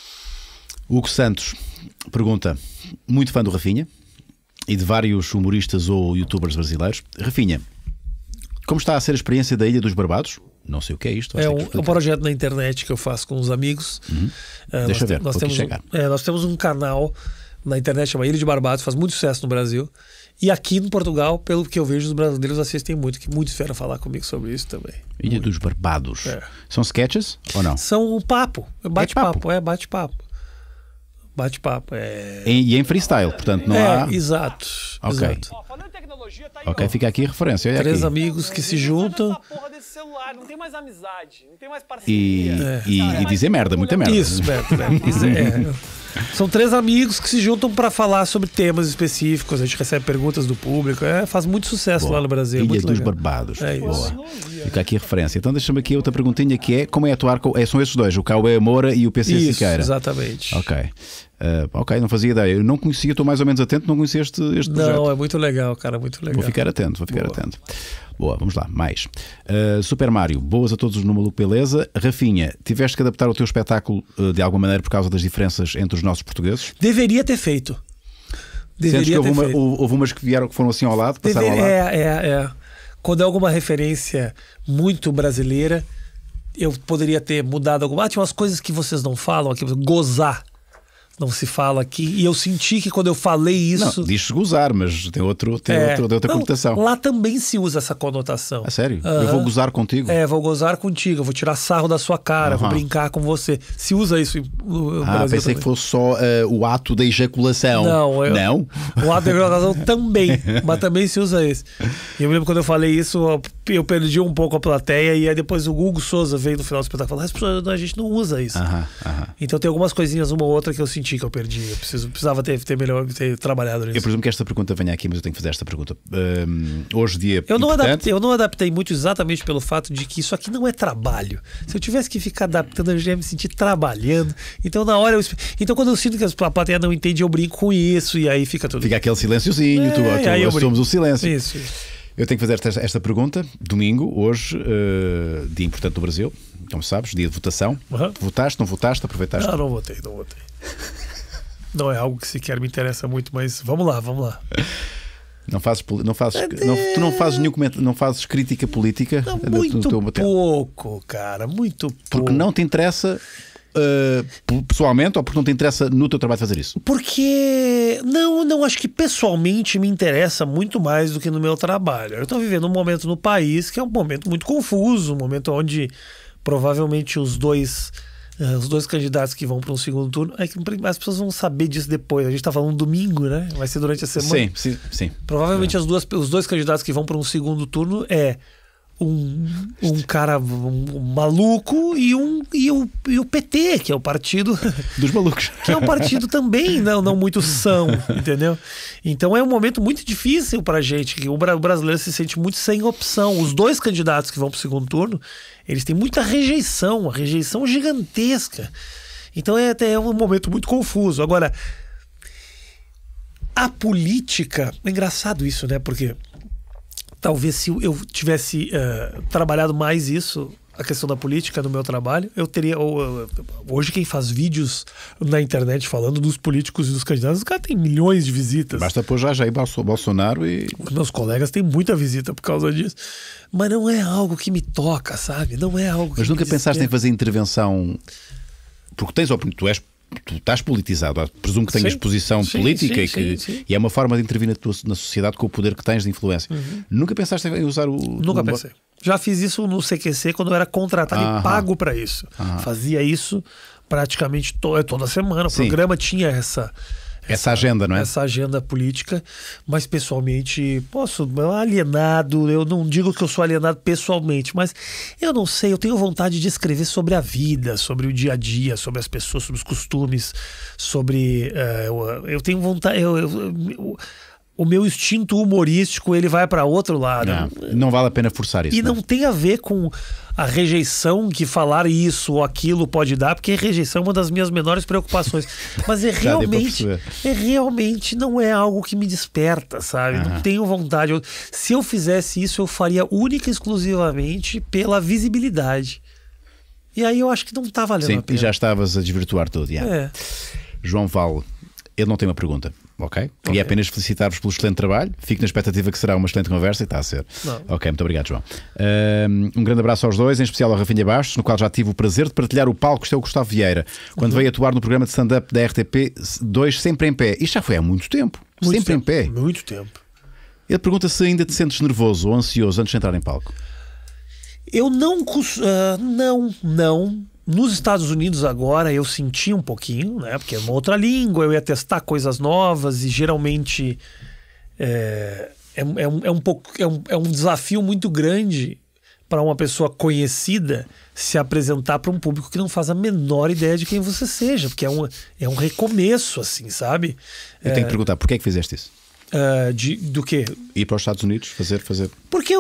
Hugo Santos pergunta, muito fã do Rafinha e de vários humoristas ou youtubers brasileiros. Rafinha, como está a ser a experiência da Ilha dos Barbados? Não sei o que é isto. É um projeto na internet que eu faço com uns amigos. Deixa eu ver, nós temos um canal na internet chamado Ilha de Barbados, faz muito sucesso no Brasil. E aqui no Portugal, pelo que eu vejo, os brasileiros assistem muito, que muitos vieram falar comigo sobre isso também. Ilha dos Barbados. São sketches ou não? São um papo, bate-papo. Bate-papo. E em freestyle, portanto não há... Exato. Ok. Exato. Ok, fica aqui a referência. Olha 3 aqui. amigos que se juntam. Porra desse celular, não tem mais amizade, não tem mais parceria. E dizer merda, muita merda. Isso, Beto. São 3 amigos que se juntam para falar sobre temas específicos. A gente recebe perguntas do público. Faz muito sucesso lá no Brasil. Ilha muito dos legal. Barbados. É isso. Boa. Fica aqui a referência. Então deixa-me aqui outra perguntinha que é: como é atuar com. São esses dois, o Cauê Moura e o PC Isso, Siqueira. exatamente. Ok. Ok, não fazia ideia. Eu não conhecia, estou mais ou menos atento, não conhecia este projeto. Não, é muito legal, cara, muito legal. Vou ficar atento. Boa, vamos lá, mais. Super Mário, boas a todos no Maluco Beleza. Rafinha, tiveste que adaptar o teu espetáculo de alguma maneira por causa das diferenças entre os nossos portugueses? Deveria ter feito. Sentes que houve umas que vieram que foram assim ao lado, passaram ao lado? Quando é alguma referência muito brasileira, eu poderia ter mudado alguma. Tinha umas coisas que vocês não falam aqui, gozar. Não se fala aqui. E eu senti que quando eu falei isso... Não, diz-se gozar, mas tem outra conotação. Lá também se usa essa conotação. A sério? Eu vou gozar contigo? Vou gozar contigo. Eu vou tirar sarro da sua cara. Vou brincar com você. Se usa isso no Brasil pensei também. Que fosse só o ato da ejaculação. Não? O ato da ejaculação também. Mas também se usa esse. E eu me lembro quando eu falei isso, eu perdi um pouco a plateia. E aí depois o Hugo Souza veio no final do espetáculo e falou: a gente não usa isso. Então tem algumas coisinhas, uma ou outra, que eu senti que eu perdi. Eu precisava ter trabalhado nisso. Eu presumo que esta pergunta venha aqui, mas eu tenho que fazer esta pergunta. Hoje dia eu não adaptei muito exatamente pelo fato de que isso aqui não é trabalho. Se eu tivesse que ficar adaptando, eu já ia me sentir trabalhando. Então na hora então quando eu sinto que a plateia não entende, eu brinco com isso e aí fica tudo. Fica aquele silenciozinho, tu assumes o silêncio. Isso. Eu tenho que fazer esta pergunta. Domingo, hoje, dia importante do Brasil, como sabes, dia de votação. Votaste, não votaste, aproveitaste? Não votei. Não é algo que sequer me interessa muito, mas vamos lá. Tu não fazes nenhum comentário, não fazes crítica política? Muito pouco, cara, muito pouco. Porque não te interessa pessoalmente ou porque não te interessa no teu trabalho fazer isso? Porque não, acho que pessoalmente me interessa muito mais do que no meu trabalho. Eu estou vivendo um momento no país que é um momento muito confuso, um momento onde provavelmente os dois candidatos que vão para um segundo turno, é que as pessoas vão saber disso depois. A gente está falando domingo, né? Vai ser durante a semana. Sim. Provavelmente os dois candidatos que vão para um segundo turno é um cara maluco e o PT, que é o partido dos malucos, que é um partido também não muito são, entendeu? Então é um momento muito difícil pra gente, que o brasileiro se sente muito sem opção. Os dois candidatos que vão pro segundo turno, eles têm muita rejeição, uma rejeição gigantesca. Então é um momento muito confuso. Agora, a política, é engraçado isso, né? Porque talvez se eu tivesse trabalhado mais isso, a questão da política no meu trabalho, eu teria... Hoje quem faz vídeos na internet falando dos políticos e dos candidatos, os caras têm milhões de visitas. Basta pôr já Bolsonaro e... Os meus colegas têm muita visita por causa disso. Mas não é algo que me toca, sabe? Não é algo que Mas nunca me pensaste desespera. em fazer intervenção... Porque tens opinião, tu estás politizado, presumo que tenhas posição política e é uma forma de intervir na sociedade com o poder que tens de influência. Nunca pensaste em usar o... Nunca pensei. Já fiz isso no CQC quando eu era contratado e pago para isso. Fazia isso praticamente toda semana. O programa tinha essa agenda, não é? Essa agenda política, mas pessoalmente alienado. Eu não digo que eu sou alienado pessoalmente, mas eu não sei, eu tenho vontade de escrever sobre a vida, sobre o dia a dia, sobre as pessoas, sobre os costumes, sobre... eu tenho vontade... o meu instinto humorístico, ele vai para outro lado. Não vale a pena forçar isso. E não tem a ver com a rejeição que falar isso ou aquilo pode dar, porque a rejeição é uma das minhas menores preocupações. Mas realmente não é algo que me desperta, sabe? Não tenho vontade. Se eu fizesse isso, eu faria única e exclusivamente pela visibilidade. E aí eu acho que não está valendo a pena. E já estavas a desvirtuar tudo. João Val, ele não tem uma pergunta. Ok? Queria apenas felicitar-vos pelo excelente trabalho. Fico na expectativa que será uma excelente conversa e está a ser. Ok, muito obrigado, João. Um grande abraço aos dois, em especial ao Rafinha Bastos, no qual já tive o prazer de partilhar o palco. Este é o Gustavo Vieira, quando veio atuar no programa de stand-up da RTP2, sempre em pé. Isto já foi há muito tempo. Em pé. Muito tempo. Ele pergunta se ainda te sentes nervoso ou ansioso antes de entrar em palco. Eu não, Nos Estados Unidos agora eu senti um pouquinho, né? Porque é uma outra língua, eu ia testar coisas novas e geralmente é um desafio muito grande para uma pessoa conhecida se apresentar para um público que não faz a menor ideia de quem você seja, porque é um recomeço, assim, sabe? Eu tenho que perguntar, porquê é que fizeste isso? Do quê? Ir para os Estados Unidos, fazer... Porque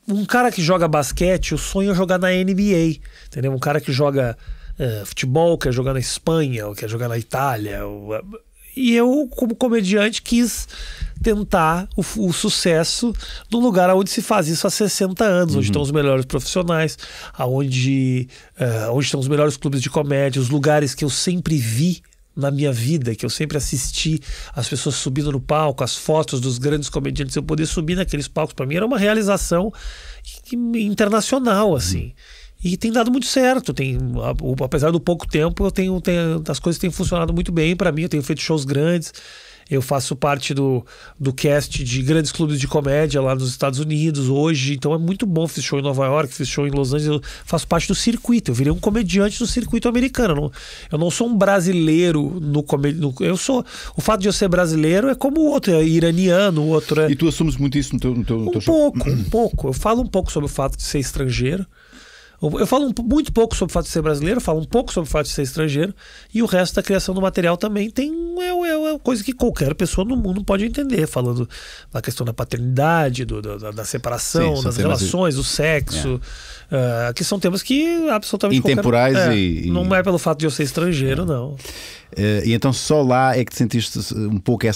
um cara que joga basquete, o sonho é jogar na NBA, entendeu? Um cara que joga futebol, quer jogar na Espanha, ou quer jogar na Itália. E eu, como comediante, quis tentar o sucesso num lugar onde se faz isso há 60 anos, onde estão os melhores profissionais, onde estão os melhores clubes de comédia, os lugares que eu sempre vi na minha vida, que eu sempre assisti as pessoas subindo no palco, as fotos dos grandes comediantes, eu poder subir naqueles palcos, para mim era uma realização internacional, assim. E tem dado muito certo. Apesar do pouco tempo, as coisas têm funcionado muito bem para mim. Eu tenho feito shows grandes. Eu faço parte do cast de grandes clubes de comédia lá nos Estados Unidos hoje. Então é muito bom. Fiz show em Nova York, fiz show em Los Angeles. Eu faço parte do circuito. Eu virei um comediante do circuito americano. Eu não sou um brasileiro o fato de eu ser brasileiro é como o outro, é iraniano, o outro é... E tu assumes muito isso no teu show? Um pouco. Eu falo um pouco sobre o fato de ser estrangeiro. Eu falo muito pouco sobre o fato de ser brasileiro, falo um pouco sobre o fato de ser estrangeiro, e o resto da criação do material também é coisa que qualquer pessoa no mundo pode entender, falando da questão da paternidade, da separação, sim, das relações, do sexo, que são temas que absolutamente intemporais não é pelo fato de eu ser estrangeiro, não. E então só lá é que te sentiste um pouco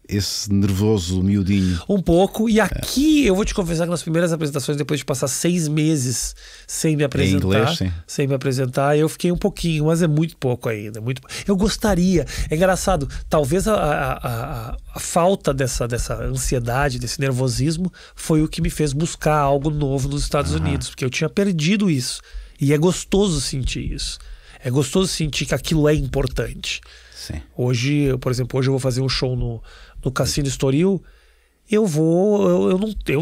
esse nervoso miudinho? Um pouco. E aqui eu vou te confessar que nas primeiras apresentações, depois de passar 6 meses sem me apresentar, em inglês, eu fiquei um pouquinho, mas é muito pouco ainda. Eu gostaria. É engraçado, talvez a falta dessa ansiedade, desse nervosismo, foi o que me fez buscar algo novo nos Estados Unidos, porque eu tinha perdido isso. E é gostoso sentir isso. É gostoso sentir que aquilo é importante. Sim. Hoje, por exemplo, eu vou fazer um show no Cassino Estoril. Eu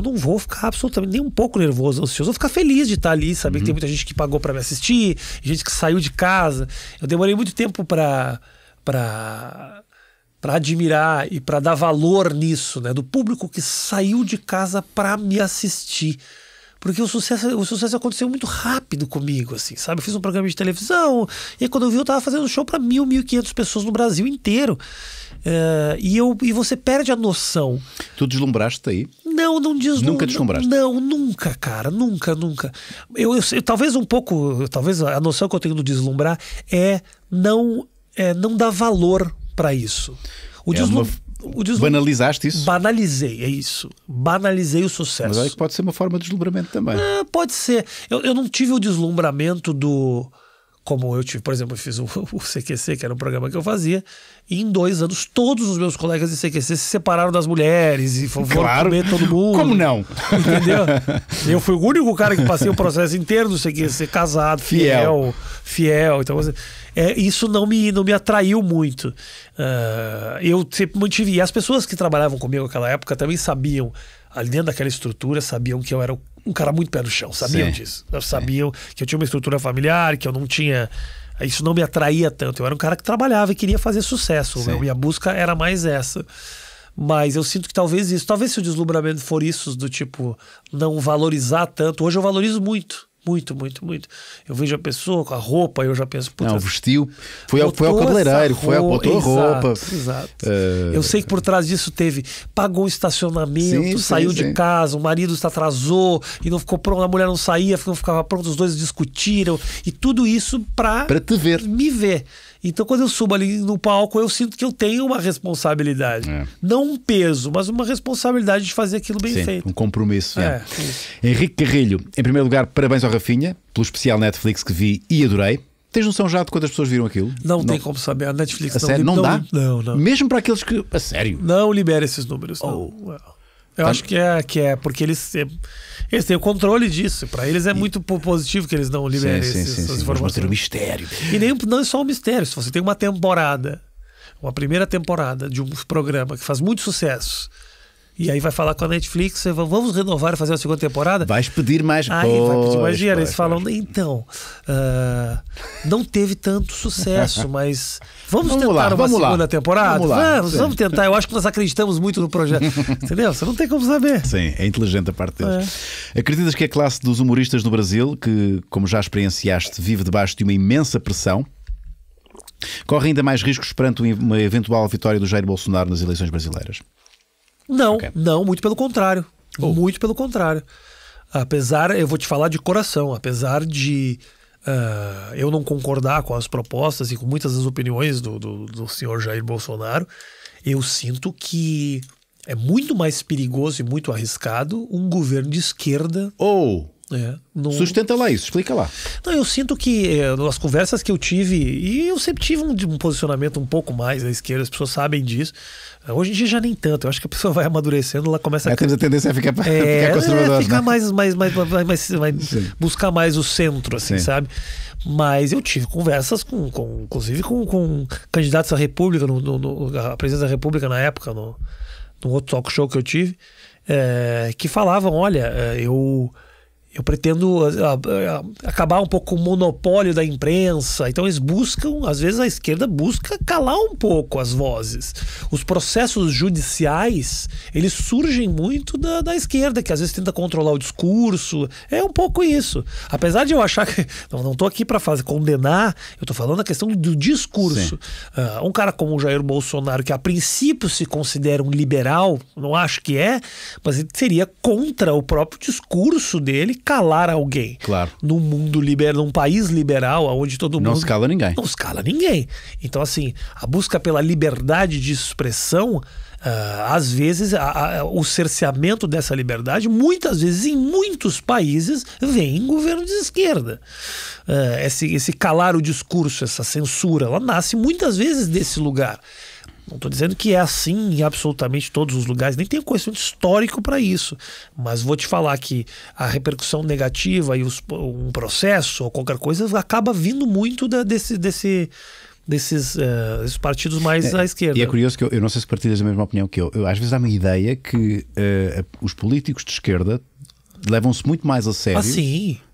não vou ficar absolutamente nem um pouco nervoso, ansioso. Eu vou ficar feliz de estar ali, saber que tem muita gente que pagou para me assistir, gente que saiu de casa. Eu demorei muito tempo para admirar e para dar valor nisso, né? Do público que saiu de casa para me assistir. Porque o sucesso aconteceu muito rápido comigo, assim, sabe? Eu fiz um programa de televisão, e aí quando eu vi, eu tava fazendo show para 1.500 pessoas no Brasil inteiro. E você perde a noção. Tu deslumbraste aí? Não deslumbraste. Nunca deslumbraste? Não, nunca, cara, nunca. Eu talvez um pouco, talvez a noção que eu tenho do deslumbrar é não dar valor para isso. Banalizaste isso? Banalizei, é isso. Banalizei o sucesso. Mas olha que pode ser uma forma de deslumbramento também. Pode ser. Eu não tive o deslumbramento como eu tive, por exemplo, eu fiz o CQC, que era um programa que eu fazia, e em 2 anos todos os meus colegas de CQC se separaram das mulheres e foram comer todo mundo. Como não? Entendeu? Eu fui o único cara que passei o processo inteiro do CQC, casado, fiel. Então, isso não me atraiu muito. Eu sempre mantive. E as pessoas que trabalhavam comigo naquela época também sabiam, ali dentro daquela estrutura, sabiam que eu era um cara muito pé no chão, sabiam disso. Sabiam que eu tinha uma estrutura familiar, que eu não tinha... Isso não me atraía tanto. Eu era um cara que trabalhava e queria fazer sucesso. Minha busca era mais essa. Mas eu sinto que talvez se o deslumbramento for isso, do tipo, não valorizar tanto. Hoje eu valorizo muito. Muito. Eu vejo a pessoa com a roupa, eu já penso... Não, vestiu, foi ao cabeleireiro, botou a roupa. Exato. Eu sei que por trás disso pagou o estacionamento, saiu de casa, o marido se atrasou e não ficou pronto, a mulher não saía, não ficava pronto, os dois discutiram. E tudo isso para te ver. Me ver. Então, quando eu subo ali no palco, eu sinto que eu tenho uma responsabilidade. Não um peso, mas uma responsabilidade de fazer aquilo bem feito. Um compromisso. Henrique Carrilho, em primeiro lugar, parabéns ao Rafinha, pelo especial Netflix que vi e adorei. Tens noção já de quantas pessoas viram aquilo? Não tem como saber. A Netflix não dá? Não. Mesmo para aqueles que... A sério? Não libera esses números. Eu acho que é porque eles têm o controle disso. Para eles é muito positivo que eles não liberem essas informações. Manter o mistério. E não é só um mistério. Se você tem uma primeira temporada de um programa que faz muito sucesso E aí vai falar com a Netflix, vamos renovar e fazer a segunda temporada? Vais pedir mais. Aí vai pedir mais dinheiro. Eles falam, pois. então, não teve tanto sucesso, mas vamos tentar uma vamos lá. segunda temporada? Vamos lá. Vamos tentar. Eu acho que nós acreditamos muito no projeto. Entendeu? Você não tem como saber. Sim, é inteligente a parte deles. Acreditas que a classe dos humoristas no Brasil, que, como já experienciaste, vive debaixo de uma imensa pressão, corre ainda mais riscos perante uma eventual vitória do Jair Bolsonaro nas eleições brasileiras? Não, Ok. não, muito pelo contrário. Muito pelo contrário. Apesar, eu vou te falar de coração, apesar de eu não concordar com as propostas e com muitas das opiniões do senhor Jair Bolsonaro, eu sinto que é muito mais perigoso e muito arriscado um governo de esquerda. Sustenta lá isso, explica lá. Não, eu sinto que nas conversas que eu tive, e eu sempre tive um posicionamento um pouco mais à esquerda, as pessoas sabem disso. Hoje em dia já nem tanto. Eu acho que a pessoa vai amadurecendo, ela começa Temos a tendência a ficar conservador. Ficar né? vai buscar mais o centro, assim, Sim. sabe? Mas eu tive conversas inclusive com candidatos à República, a presidência da República na época, no outro talk show que eu tive, que falavam, olha, eu pretendo acabar um pouco com o monopólio da imprensa. Então eles buscam, às vezes a esquerda busca calar um pouco as vozes. Os processos judiciais, eles surgem muito da esquerda, que às vezes tenta controlar o discurso. É um pouco isso. Apesar de eu achar que... Não estou aqui para condenar, eu estou falando da questão do discurso. Um cara como o Jair Bolsonaro, que a princípio se considera um liberal, não acho que mas ele seria contra o próprio discurso dele calar alguém. Claro. Num mundo liberal, num país liberal, onde todo mundo... Não se cala ninguém. Não se cala ninguém. Então, assim, a busca pela liberdade de expressão, às vezes, o cerceamento dessa liberdade, muitas vezes, em muitos países, vem em governo de esquerda. Esse calar o discurso, essa censura, ela nasce muitas vezes desse lugar. Não estou dizendo que é assim em absolutamente todos os lugares, nem tenho conhecimento histórico para isso, mas vou te falar que a repercussão negativa e um processo ou qualquer coisa acaba vindo muito desses partidos mais à esquerda. E é curioso que eu não sei se partilhas a mesma opinião que eu. Às vezes dá-me a ideia que os políticos de esquerda levam-se muito mais a sério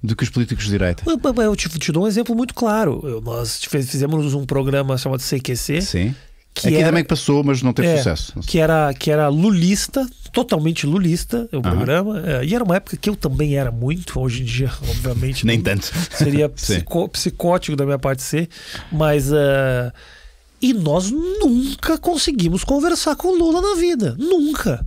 do que os políticos de direita. Eu te dou um exemplo muito claro. Nós fizemos um programa chamado CQC. Sim. Aqui também passou, mas não teve sucesso. Que era lulista, totalmente lulista, o programa. E era uma época que eu também era muito, hoje em dia, obviamente. Nem tanto. Seria psicótico da minha parte ser. Mas. E nós nunca conseguimos conversar com o Lula na vida. Nunca.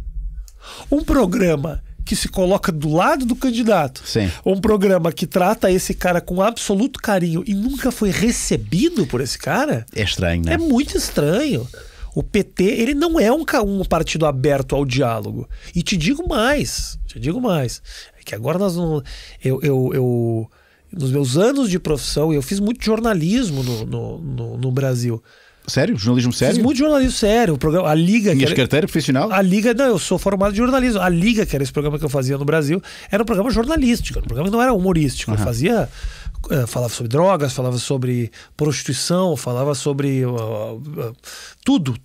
Um programa que se coloca do lado do candidato. Sim. Um programa que trata esse cara com absoluto carinho e nunca foi recebido por esse cara. É estranho, né? É muito estranho. O PT, ele não é um partido aberto ao diálogo. E te digo mais. É que agora nós não... nos meus anos de profissão, eu fiz muito jornalismo no Brasil. Sério? Jornalismo sério? Fiz muito jornalismo sério. O programa, a Liga... Tinhas carteira profissional? A Liga... Não, eu sou formado de jornalismo. A Liga, que era esse programa que eu fazia no Brasil, era um programa jornalístico. Era um programa que não era humorístico. Eu fazia... falava sobre drogas, falava sobre prostituição, falava sobre tudo,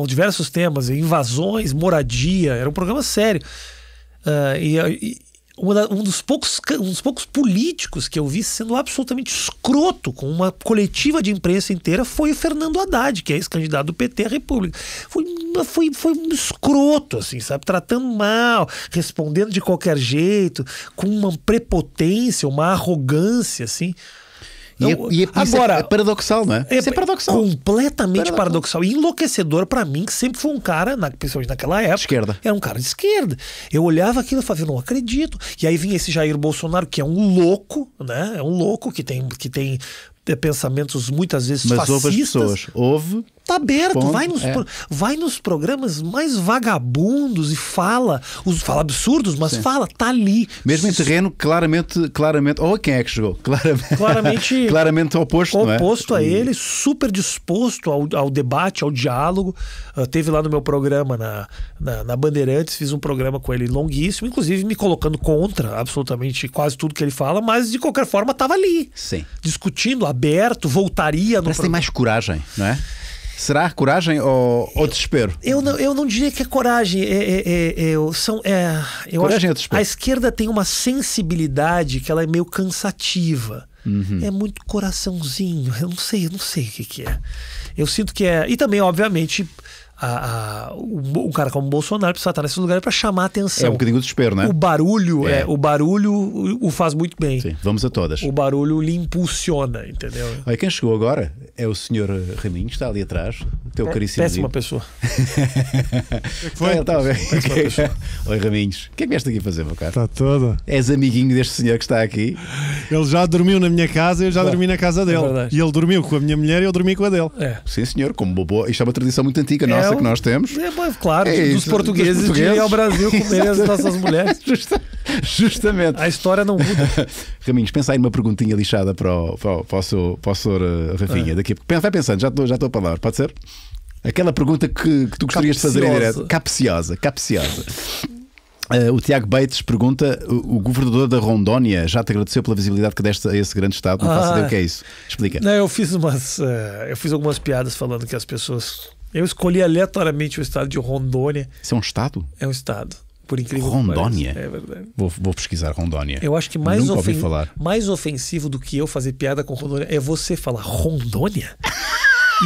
diversos temas, invasões, moradia. Era um programa sério. Um dos poucos políticos que eu vi sendo absolutamente escroto com uma coletiva de imprensa inteira foi o Fernando Haddad, que é esse candidato do PT à República. Foi um escroto, assim, sabe? Tratando mal, respondendo de qualquer jeito, com uma prepotência, uma arrogância, assim. Agora, é paradoxal, não é? Isso é paradoxal. Completamente paradoxal. E enlouquecedor pra mim, que sempre foi um cara, principalmente naquela época, esquerda. Era um cara de esquerda. Eu olhava aquilo e falava, eu não acredito. E aí vinha esse Jair Bolsonaro, que é um louco, né? É um louco que tem pensamentos muitas vezes mas fascistas. Ouve as pessoas. Ouve. Tá aberto, ponto, vai nos programas mais vagabundos e fala absurdos, mas tá ali. Mesmo em terreno claramente, ou quem é que chegou? Claramente oposto, não é? Oposto a ele, super disposto ao debate, ao diálogo. Teve lá no meu programa na Bandeirantes, fiz um programa com ele longuíssimo, inclusive me colocando contra absolutamente quase tudo que ele fala, mas de qualquer forma tava ali. Sim. Discutindo, aberto, voltaria no Parece que tem mais coragem, não é? Será coragem ou desespero? Eu não diria que é coragem. Eu Coragem acho ou desespero? a esquerda tem uma sensibilidade que ela é meio cansativa. É muito coraçãozinho. Eu não sei o que é. Eu sinto que é. E também, obviamente, um cara como o Bolsonaro precisa estar nesse lugar para chamar a atenção. É um bocadinho de desespero, não é? O barulho o faz muito bem. Sim, vamos a todas. O barulho lhe impulsiona, entendeu? Olha, quem chegou agora é o senhor Raminhos, está ali atrás, o teu caríssimo Péssima amigo. pessoa. Foi? Está a ver. Oi, Raminhos, o que é que vieste aqui fazer, meu caro? Está toda. És amiguinho deste senhor que está aqui? Ele já dormiu na minha casa e eu já dormi na casa dele. verdade. E ele dormiu com a minha mulher e eu dormi com a dele. É. Sim, senhor, como bobo. Isto é uma tradição muito antiga nossa que nós temos. Claro, É dos isso, portugueses dos de ir portugueses. ao Brasil comer as nossas mulheres. Justamente. A história não muda. Raminhos, pensa aí numa perguntinha lixada para o senhor Rafinha. Daqui, vai pensando, já estou a falar, pode ser? Aquela pergunta que tu gostarias de fazer em direto. Capciosa. O Tiago Bates pergunta: o governador da Rondônia já te agradeceu pela visibilidade que deste a esse grande estado? Não faço ideia o que é isso. Explica. Não, eu fiz algumas piadas falando que as pessoas. Eu escolhi aleatoriamente o estado de Rondônia. Isso é um estado? É um estado. Por incrível Rondônia? que pareça. É verdade. Vou pesquisar Rondônia. Eu acho que Nunca ouvi falar. mais ofensivo do que eu fazer piada com Rondônia é você falar Rondônia?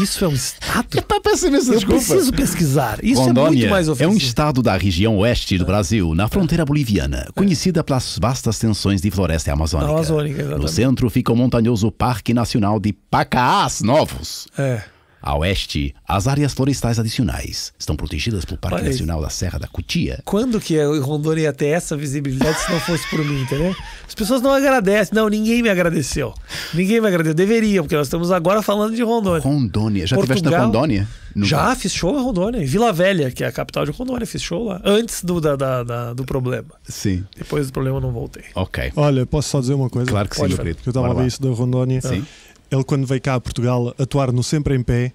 Isso é um estado? Peço imensa Eu desculpa. preciso pesquisar. Isso Rondônia é muito mais é ofensivo. um estado da região oeste do Brasil, na fronteira boliviana, conhecida pelas vastas extensões de floresta amazônica. Exatamente. No centro fica o montanhoso Parque Nacional de Pacaás Novos. É. A oeste, as áreas florestais adicionais estão protegidas pelo Parque Olha Nacional da Serra da Cutia. Quando que o Rondônia ia ter essa visibilidade se não fosse por mim, entendeu? As pessoas não agradecem. Não, ninguém me agradeceu. Ninguém me agradeceu. Deveriam, porque nós estamos agora falando de Rondônia. Rondônia. Já estiveste na Rondônia? Já fiz show em Rondônia. Em Vila Velha, que é a capital de Rondônia. Fiz show lá. Antes do problema. Sim. Depois do problema eu não voltei. Ok. Olha, posso só dizer uma coisa? Claro que sim, Pode, meu querido. Que eu estava a ver isso da Rondônia. Sim. Ele, quando veio cá a Portugal atuar no Sempre em Pé,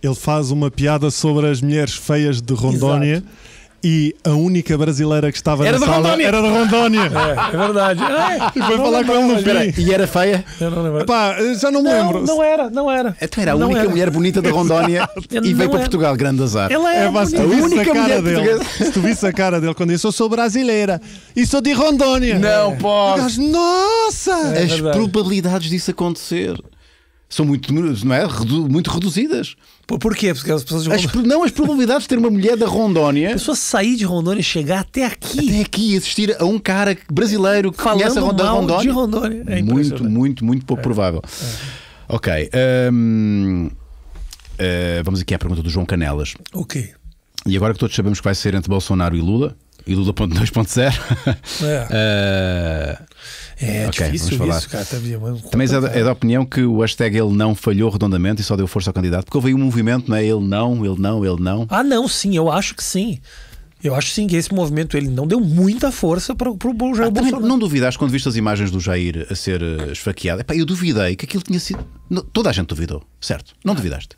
ele faz uma piada sobre as mulheres feias de Rondônia. Exato. E a única brasileira que estava Era na de sala Rondônia. era de Rondônia. É verdade. E foi falar com ele no Espera, fim. e era feia? Eu não lembro. Epá, já não me lembro. Não era. Então era a Não única era. mulher bonita da Rondônia e Não veio para era. Portugal, grande azar. Ela é É, se bonita. tu visse única a cara mulher dele, portuguesa. se tu visse a cara dele quando disse eu sou brasileira e sou de Rondônia. Não O posso. gajo, nossa! As verdade. probabilidades disso acontecer são muito, não é? Muito reduzidas. Por quê? Porque as pessoas de Rondônia... As probabilidades de ter uma mulher da Rondônia A pessoa sair de Rondônia e chegar até aqui até aqui assistir a um cara brasileiro que conhece a falando da mal Rondônia. de Rondônia. É muito, impressionante. muito pouco provável. Ok. Vamos aqui à pergunta do João Canelas. Ok. E agora que todos sabemos que vai ser entre Bolsonaro e Lula 2.0. É ok, difícil vamos isso, cara. Também é da opinião que o hashtag ele não falhou redondamente e só deu força ao candidato, porque houve aí um movimento, não é? Ele não. Ah, não, sim, eu acho que sim. Eu acho sim que esse movimento ele não deu muita força para o Jair Também Bolsonaro. não duvidaste quando viste as imagens do Jair a ser esfaqueado? Epá, eu duvidei que aquilo tinha sido. Toda a gente duvidou, certo? Não duvidaste?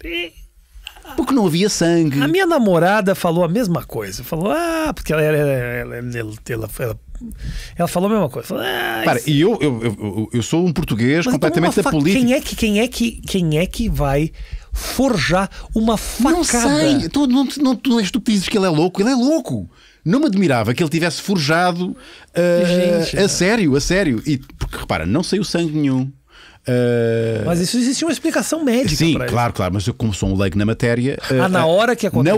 Porque não havia sangue. A minha namorada falou a mesma coisa. Falou, porque ela falou a mesma coisa. Falou, Para, e eu sou um português mas completamente então apolítico. Quem é que vai forjar uma facada? Não sei. Tu és tu que dizes que ele é louco. Ele é louco. Não me admirava que ele tivesse forjado Gente, a sério. E, porque repara, não saiu sangue nenhum. Mas isso existia uma explicação médica. Sim, pra claro, mas eu, como sou um leigo na matéria. na hora que aconteceu?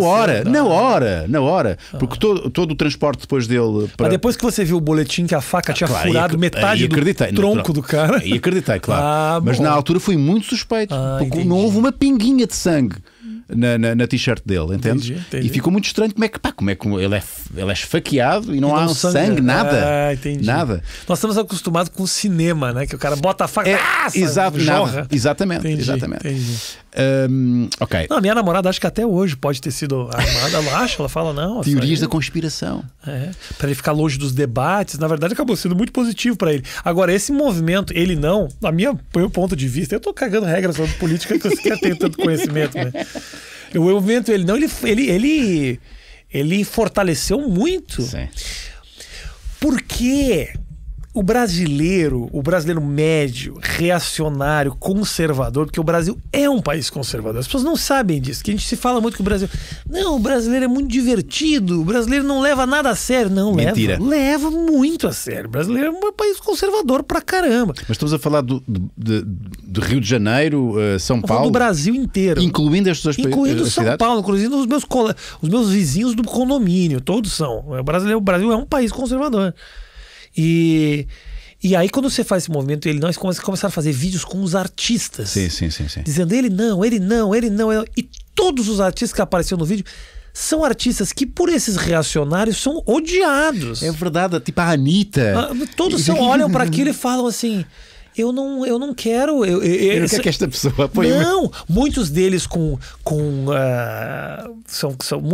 Na hora. Porque todo o transporte depois dele. Mas depois que você viu o boletim que a faca tinha Claro, furado metade do tronco do cara. E acreditei, claro. Mas bom. na altura foi muito suspeito. Porque entendi. não houve uma pinguinha de sangue na t-shirt dele, entendes? Entendi. E ficou muito estranho como é que ele é esfaqueado e não há sangue, nada. Entendi. Nada. Nós estamos acostumados com o cinema, né? Que o cara bota a faca. Jorra. Exatamente. Entendi. Ok. Não, a minha namorada acha que até hoje pode ter sido armada. Ela fala, não. Teorias da conspiração. Para ele ficar longe dos debates, na verdade acabou sendo muito positivo para ele. Agora, esse movimento, ele não, meu ponto de vista, eu tô cagando regras sobre política que você quer ter tanto conhecimento, né? O movimento, ele não, ele fortaleceu muito. Sim. Porque o brasileiro médio, reacionário, conservador, porque o Brasil é um país conservador. As pessoas não sabem disso, que a gente se fala muito que o Brasil... Não, o brasileiro é muito divertido, o brasileiro não leva nada a sério. Não, Mentira. leva muito a sério. O brasileiro é um país conservador pra caramba. Mas estamos a falar do Rio de Janeiro, São Paulo... Do Brasil inteiro. Incluindo estes dois países? Incluindo São Paulo, incluindo os meus vizinhos do condomínio, todos são. O Brasil é um país conservador. E aí quando você faz esse movimento, nós começaram a fazer vídeos com os artistas. Sim. Dizendo ele não. E todos os artistas que apareceram no vídeo são artistas que por esses reacionários são odiados. É verdade, tipo a Anitta. Todos olham para aquilo e falam assim... Eu não quero. Eu quero que esta pessoa apoie. Não, muitos deles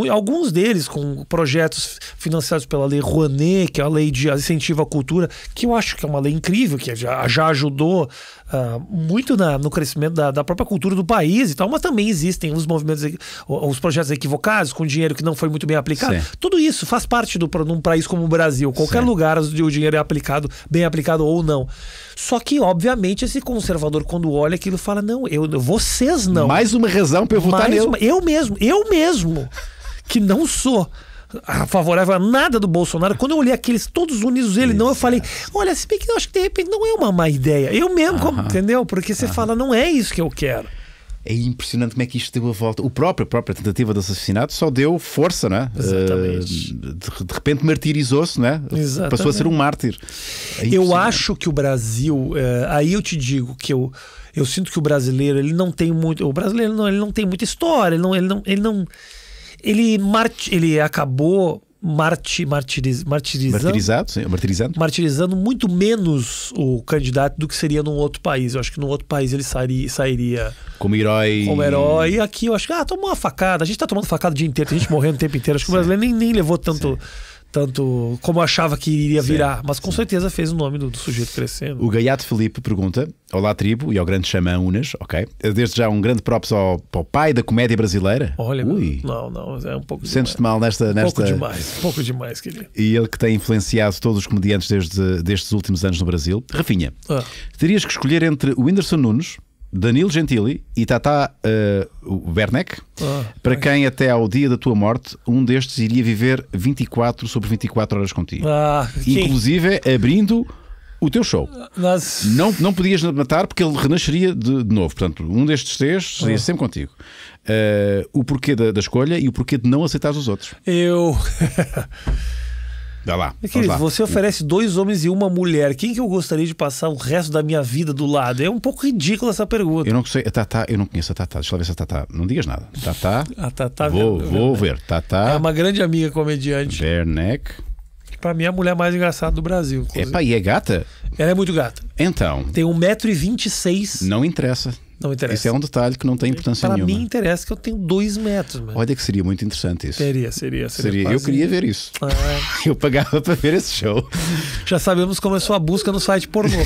alguns deles com projetos financiados pela Lei Rouanet, que é a lei de incentivo à cultura, que eu acho que é uma lei incrível, que já ajudou muito no crescimento da própria cultura do país e tal, mas também existem os movimentos, os projetos equivocados, com dinheiro que não foi muito bem aplicado. Sim. Tudo isso faz parte num país como o Brasil. Qualquer lugar o dinheiro é bem aplicado ou não. Só que, obviamente, esse conservador, quando olha aquilo, fala: não, vocês não. Mais uma razão para eu votar nele. Eu mesmo, que não sou favorável a nada do Bolsonaro, quando eu olhei aqueles todos unidos, ele não, eu falei: olha, se bem que eu acho que de repente não é uma má ideia. Eu mesmo, entendeu? Porque você fala: não é isso que eu quero. É impressionante como é que isto deu a volta. A própria tentativa de assassinato só deu força, não é? Exatamente. De repente martirizou-se, não é? Exatamente. Passou a ser um mártir. Eu acho que o Brasil, aí eu te digo que eu sinto que o brasileiro, ele não tem muito, ele não tem muita história, ele acabou martirizando muito menos o candidato do que seria num outro país. Eu acho que num outro país ele sairia como herói. E aqui eu acho que tomou uma facada. A gente tá tomando facada o dia inteiro, tem gente morrendo o tempo inteiro. Acho que o brasileiro nem levou tanto como eu achava que iria virar, mas com certeza fez o nome do sujeito crescendo. O Gaiato Felipe pergunta: olá tribo e ao grande Xamã Unas, ok? Desde já um grande props ao pai da comédia brasileira. Olha, não, é um pouco Sentes-te mal nesta... Um pouco demais, querido. E ele que tem influenciado todos os comediantes destes últimos anos no Brasil. Rafinha, terias que escolher entre o Whindersson Nunes, Danilo Gentili e Tata Werneck, para quem até ao dia da tua morte um destes iria viver 24/24 horas contigo, inclusive abrindo o teu show. Não podias matar porque ele renasceria de novo. Portanto, um destes três seria sempre contigo. O porquê da escolha e o porquê de não aceitar os outros. Dá lá. Querido, você oferece 2 homens e uma mulher. Quem que eu gostaria de passar o resto da minha vida do lado? É um pouco ridícula essa pergunta. Eu não sei. A Tatá, eu não conheço a Tatá. Deixa eu ver se a Tatá. Não digas nada. Tatá. A Tatá. Vou ver. Tatá. É uma grande amiga comediante. Werneck. Que pra mim é a mulher mais engraçada do Brasil. E é gata? Ela é muito gata. Então. Tem 1,26 m. Não interessa. Não interessa. Isso é um detalhe que não tem importância nenhuma. Para mim interessa que eu tenho 2 metros. Mano. Olha que seria muito interessante isso. Seria. Eu queria ver isso. Eu pagava para ver esse show. Já sabemos como é sua busca no site pornô.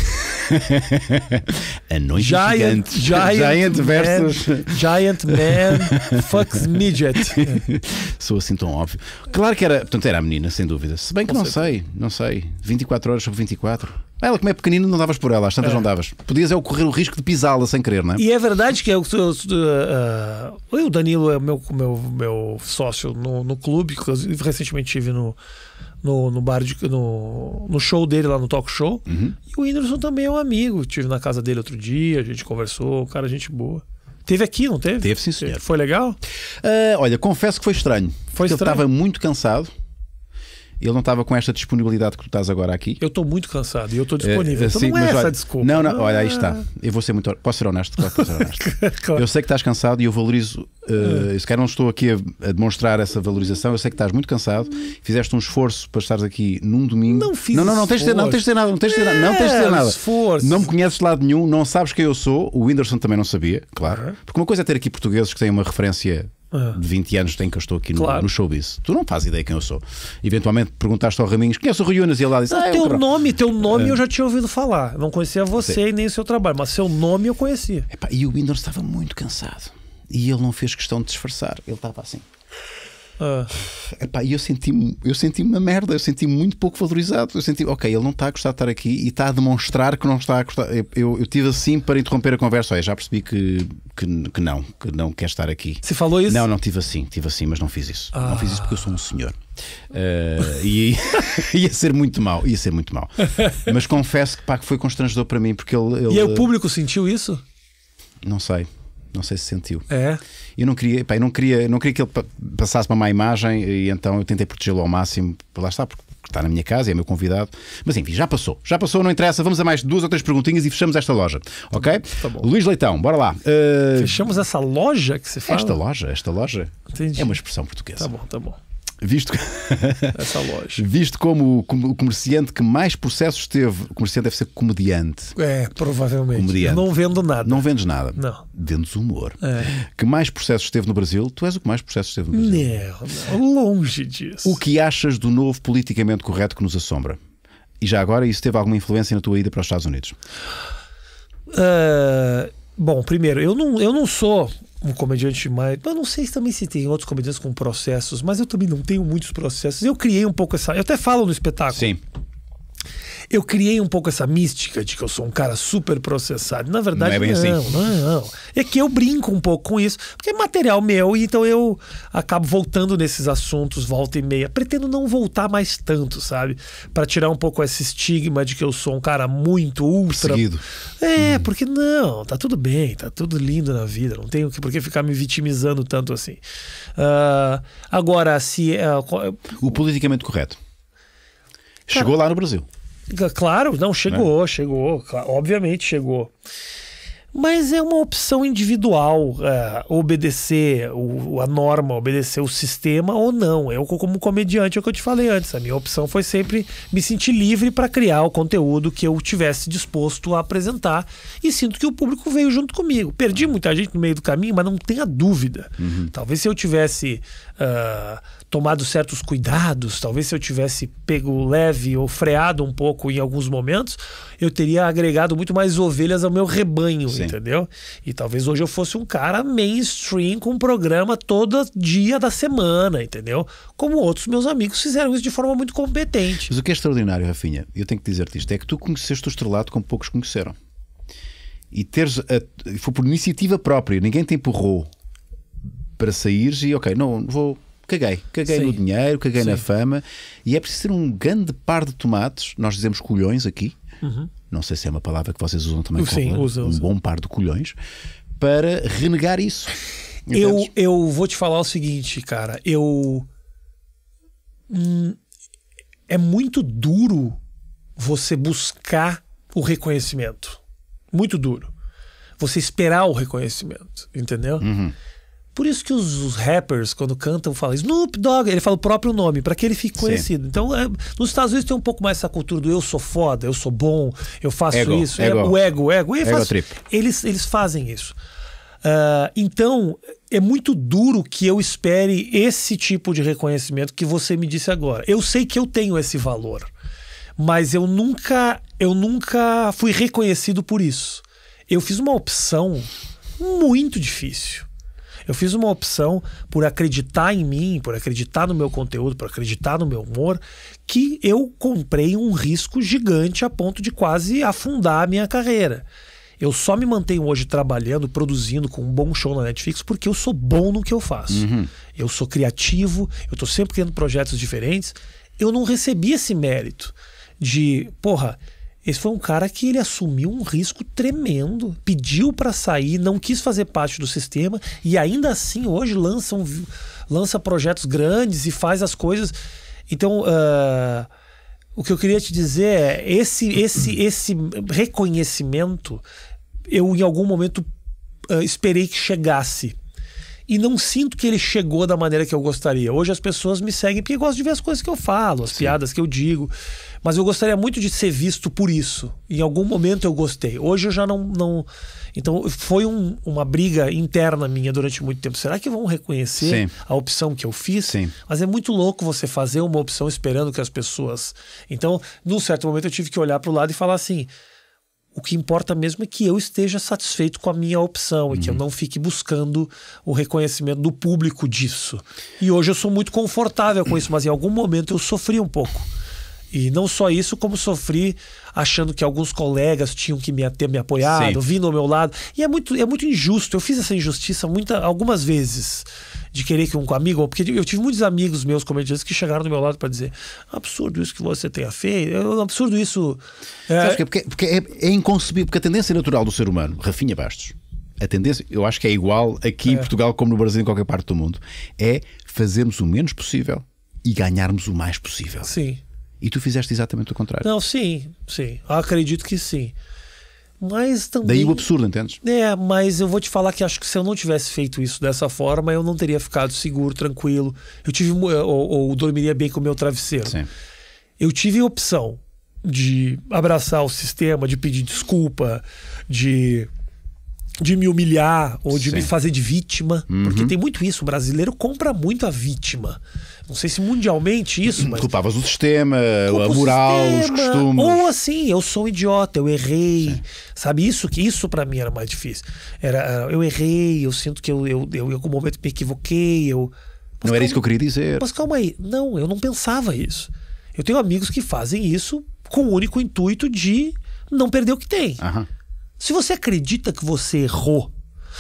Anões gigantes. Giant versus... Giant Man fucks midget. Sou assim tão óbvio. Claro que era... Portanto, era a menina, sem dúvida. Se bem que não sei. 24 horas sobre 24. Ela, como é pequenina, não davas por ela, às tantas não davas. Podias correr o risco de pisá-la sem querer, não é? E é verdade que o Danilo é meu sócio no clube, que eu recentemente estive no bar no show dele lá no Talk Show. E o Whindersson também é um amigo. Estive na casa dele outro dia, a gente conversou, cara, gente boa. Teve aqui, não teve? Teve, sim, senhor. Foi legal? Olha, confesso que foi estranho. Ele estava muito cansado. Ele não estava com esta disponibilidade que tu estás agora aqui. Eu estou muito cansado e eu estou disponível. Então não é essa desculpa. Não, olha, aí está. Eu vou ser muito... Posso ser honesto? Claro, posso ser honesto. Claro. Eu sei que estás cansado e eu valorizo... se calhar não estou aqui a demonstrar essa valorização. Eu sei que estás muito cansado. Fizeste um esforço para estares aqui num domingo. Não fiz Não tens de dizer nada. Não tens de dizer nada. Esforço. Não me conheces de lado nenhum. Não sabes quem eu sou. O Whindersson também não sabia, claro. Porque uma coisa é ter aqui portugueses que têm uma referência... de 20 anos tem que eu estou aqui no showbiz. Tu não fazes ideia quem eu sou. Eventualmente perguntaste ao Raminhos: conhece o Rui Unas? E ele lá disse: teu nome eu já tinha ouvido falar. Não conhecia você e nem o seu trabalho, mas seu nome eu conhecia. E o Whindersson estava muito cansado e ele não fez questão de disfarçar. Ele estava assim. Epá, e eu senti-me uma merda, eu senti-me muito pouco valorizado. Eu senti, ok, ele não está a gostar de estar aqui e está a demonstrar que não está a gostar. Eu tive assim para interromper a conversa. Já percebi que não quer estar aqui. Você falou isso? Não, tive assim, mas não fiz isso. Não fiz isso porque eu sou um senhor. E ia ser muito mau, Mas confesso que foi constrangedor para mim porque ele... E aí o público sentiu isso? Não sei se sentiu. É. Eu não queria que ele passasse uma má imagem e então eu tentei protegê-lo ao máximo. Lá está, porque está na minha casa, é meu convidado. Mas enfim, já passou, não interessa. Vamos a mais 2 ou 3 perguntinhas e fechamos esta loja, ok? Tá bom. Luís Leitão, bora lá. Fechamos essa loja que você fala? Esta loja. Entendi. É uma expressão portuguesa. Tá bom. Essa loja. Visto como o comerciante que mais processos teve, o comerciante deve ser comediante. Provavelmente. Comediante. Eu não vendo nada. Não vendes nada. Não. Vendes humor. Que mais processos teve no Brasil? Tu és o que mais processos teve no Brasil. Não, longe disso. O que achas do novo politicamente correto que nos assombra? E já agora, isso teve alguma influência na tua ida para os Estados Unidos? Bom, primeiro, eu não sou um comediante mais... Eu não sei também se tem outros comediantes com processos, mas eu também não tenho muitos processos. Eu criei um pouco essa... Eu até falo no espetáculo. Sim. Eu criei um pouco essa mística de que eu sou um cara super processado. Na verdade, não é bem assim. Não. É que eu brinco um pouco com isso, porque é material meu, e então eu acabo voltando nesses assuntos, volta e meia. Pretendo não voltar mais tanto, sabe? Pra tirar um pouco esse estigma de que eu sou um cara muito ultra... Perseguido. Porque não, tá tudo bem, tá tudo lindo na vida, não tenho por que ficar me vitimizando tanto assim. Agora, se... O politicamente correto chegou lá no Brasil. Claro, não, chegou, obviamente chegou. Mas é uma opção individual obedecer a norma, obedecer o sistema ou não. Eu, como comediante, é o que eu te falei antes. A minha opção foi sempre me sentir livre para criar o conteúdo que eu tivesse disposto a apresentar. E sinto que o público veio junto comigo. Perdi muita gente no meio do caminho, mas não tenha dúvida. Talvez se eu tivesse tomado certos cuidados, talvez se eu tivesse pego leve ou freado um pouco em alguns momentos, eu teria agregado muito mais ovelhas ao meu rebanho. Sim. Entendeu? E talvez hoje eu fosse um cara mainstream com um programa todo dia da semana, entendeu? Como outros meus amigos fizeram isso de forma muito competente. Mas o que é extraordinário, Rafinha, eu tenho que dizer-te isto, é que tu conheceste o estrelato como poucos conheceram. E foi por iniciativa própria, ninguém te empurrou para saíres e ok, não vou... Caguei Sim. no dinheiro, caguei Sim. na fama. E é preciso ser um grande par de tomates. Nós dizemos colhões aqui. Não sei se é uma palavra que vocês usam também. Sim, usa. Bom par de colhões para renegar isso. Eu vou te falar o seguinte, cara. É muito duro você buscar o reconhecimento. Muito duro. Você esperar o reconhecimento, entendeu? Por isso que os rappers, quando cantam, falam Snoop Dogg, ele fala o próprio nome, para que ele fique conhecido. Sim. Então, nos Estados Unidos tem um pouco mais essa cultura do eu sou foda, eu sou bom, eu faço isso. O ego. Eles fazem isso. Então, é muito duro que eu espere esse tipo de reconhecimento que você me disse agora. Eu sei que eu tenho esse valor, mas eu nunca fui reconhecido por isso. Eu fiz uma opção muito difícil. Eu fiz uma opção por acreditar em mim, por acreditar no meu conteúdo, por acreditar no meu humor, que eu comprei um risco gigante a ponto de quase afundar a minha carreira. Eu só me mantenho hoje trabalhando, produzindo com um bom show na Netflix porque eu sou bom no que eu faço. Eu sou criativo, eu tô sempre criando projetos diferentes. Eu não recebi esse mérito de, esse foi um cara que ele assumiu um risco tremendo, pediu para sair, não quis fazer parte do sistema e ainda assim hoje lança projetos grandes e faz as coisas. Então, o que eu queria te dizer é esse reconhecimento, eu em algum momento esperei que chegasse. E não sinto que ele chegou da maneira que eu gostaria. Hoje as pessoas me seguem porque gostam de ver as coisas que eu falo, as piadas que eu digo. Mas eu gostaria muito de ser visto por isso. Em algum momento eu gostei. Hoje eu já não... Então foi uma briga interna minha durante muito tempo. Será que vão reconhecer a opção que eu fiz? Sim. Mas é muito louco você fazer uma opção esperando que as pessoas... Então, num certo momento eu tive que olhar para o lado e falar assim... O que importa mesmo é que eu esteja satisfeito com a minha opção e que eu não fique buscando o reconhecimento do público disso. E hoje eu sou muito confortável com isso, mas em algum momento eu sofri um pouco. E não só isso, como sofri achando que alguns colegas tinham que ter me apoiado, vindo ao meu lado. E é muito injusto. Eu fiz essa injustiça algumas vezes, de querer que um amigo... Porque eu tive muitos amigos meus comediantes que chegaram do meu lado para dizer: absurdo isso que você tenha feito, é um absurdo isso... Porque é inconcebível, porque a tendência natural do ser humano, Rafinha Bastos, a tendência, eu acho que é igual aqui em Portugal como no Brasil, em qualquer parte do mundo, é fazermos o menos possível e ganharmos o mais possível. Sim. E tu fizeste exatamente o contrário. Não, sim. Acredito que sim. Mas também... Daí o absurdo, entendes? Mas eu vou te falar que acho que se eu não tivesse feito isso dessa forma, eu não teria ficado seguro, tranquilo. Ou dormiria bem com o meu travesseiro. Sim. Eu tive a opção de abraçar o sistema, de pedir desculpa, de me humilhar ou de me fazer de vítima. Porque tem muito isso. O brasileiro compra muito a vítima. Não sei se mundialmente isso, mas... Culpavas o sistema, a moral, os costumes. Ou assim, eu sou um idiota, eu errei. Sabe, isso pra mim era mais difícil. Eu errei, eu sinto que eu em algum momento me equivoquei. Não era isso que eu queria dizer. Mas calma aí, não, eu não pensava isso. Eu tenho amigos que fazem isso com o único intuito de não perder o que tem. Se você acredita que você errou,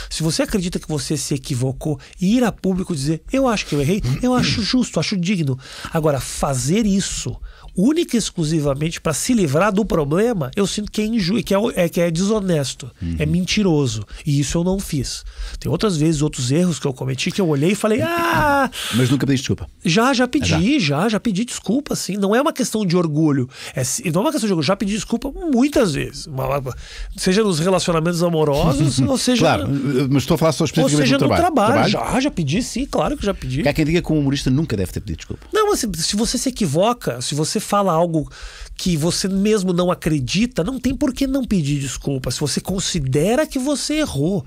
se você acredita que você se equivocou, e ir a público dizer: eu acho que eu errei, eu acho justo, acho digno. Agora, fazer isso única e exclusivamente para se livrar do problema, eu sinto que que é desonesto, é mentiroso. E isso eu não fiz. Tem outras vezes, outros erros que eu cometi que eu olhei e falei: Mas nunca pediste desculpa? Já pedi desculpa, sim. Não é uma questão de orgulho. Não é uma questão de orgulho. Já pedi desculpa muitas vezes. Seja nos relacionamentos amorosos, ou seja... Claro, mas estou a falar só especificamente do trabalho. Ou seja, no trabalho. Já pedi, sim, claro que já pedi. Porque há quem diga que um humorista nunca deve ter pedido desculpa. Não, mas se você se equivoca, se você fala algo que você mesmo não acredita, não tem por que não pedir desculpa. Se você considera que você errou,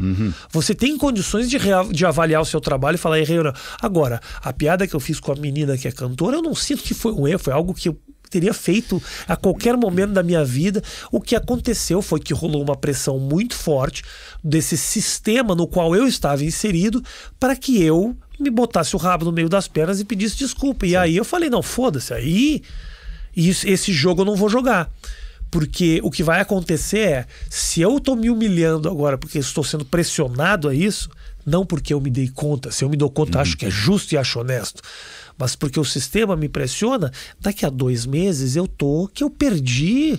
você tem condições de avaliar o seu trabalho e falar: errei ou não. Agora, a piada que eu fiz com a menina que é cantora, eu não sinto que foi um erro, foi algo que eu teria feito a qualquer momento da minha vida. O que aconteceu foi que rolou uma pressão muito forte desse sistema no qual eu estava inserido para que eu me botasse o rabo no meio das pernas e pedisse desculpa. E aí eu falei: não, foda-se, aí esse jogo eu não vou jogar. Porque o que vai acontecer é, se eu estou me humilhando agora porque estou sendo pressionado a isso, não porque eu me dei conta, se eu me dou conta, acho que é justo e acho honesto, mas porque o sistema me pressiona, daqui a 2 meses eu perdi.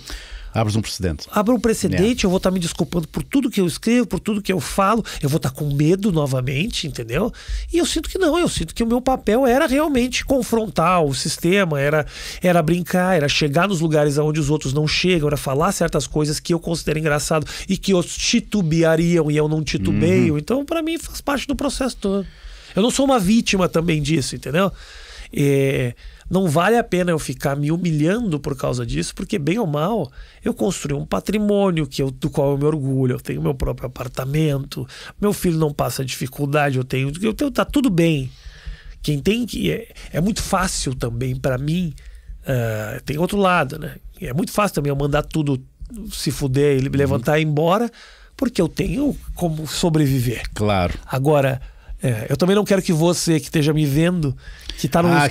Abres um precedente. Abro um precedente, eu vou estar me desculpando por tudo que eu escrevo, por tudo que eu falo, eu vou estar com medo novamente, entendeu? E eu sinto que não, eu sinto que o meu papel era realmente confrontar o sistema, era brincar, era chegar nos lugares onde os outros não chegam, era falar certas coisas que eu considero engraçado e que outros titubeariam e eu não titubeio. Então, pra mim, faz parte do processo todo. Eu não sou uma vítima também disso, entendeu? Não vale a pena eu ficar me humilhando por causa disso, porque bem ou mal eu construí um patrimônio do qual eu me orgulho. Eu tenho meu próprio apartamento, meu filho não passa dificuldade, eu tenho, tá tudo bem. Quem tem que é muito fácil também para mim. Tem outro lado, né? É muito fácil também eu mandar tudo se fuder e levantar e ir embora, porque eu tenho como sobreviver. Claro. Agora, eu também não quero que você que esteja me vendo, que está no na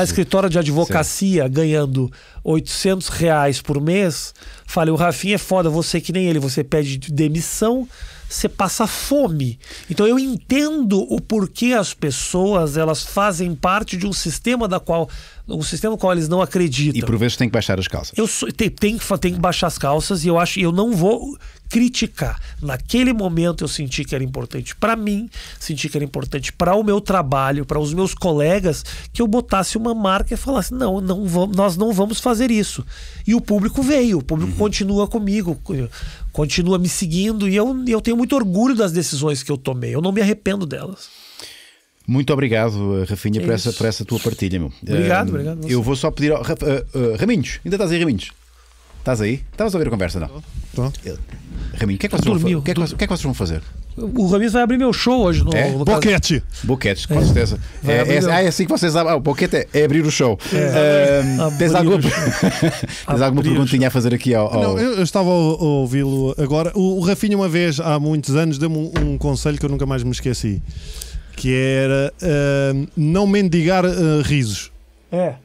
escritório de advocacia, ganhando R$800 por mês, fale: o Rafinha é foda, você que nem ele, você pede demissão, você passa fome. Então eu entendo o porquê as pessoas elas fazem parte de um sistema no qual eles não acreditam. E por vezes tem que baixar as calças. Tem que baixar as calças, e eu não vou criticar. Naquele momento eu senti que era importante para mim, senti que era importante para o meu trabalho, para os meus colegas, que eu botasse uma marca e falasse: nós não vamos fazer isso. E o público veio, o público continua comigo, continua me seguindo, e eu tenho muito orgulho das decisões que eu tomei, eu não me arrependo delas. Muito obrigado, Rafinha, por essa tua partilha, meu. Obrigado. Eu vou só pedir ao Raminhos, ainda estás aí, Raminhos? Estás aí? Estavas a ouvir a conversa, não? Estou. Raminho, o que é que vocês vão fazer? O Ramires vai abrir meu show hoje no, É? no caso- Boquete. Boquetes, com certeza. Vai abrir meu- É assim que vocês abrem. O boquete é abrir o show. Tens Abrir alguma, o show. tens alguma Abrir o perguntinha a fazer aqui ao. Não, eu estava a ouvi-lo agora. O Rafinha, uma vez, há muitos anos, deu-me um conselho que eu nunca mais me esqueci. Que era não mendigar risos. É.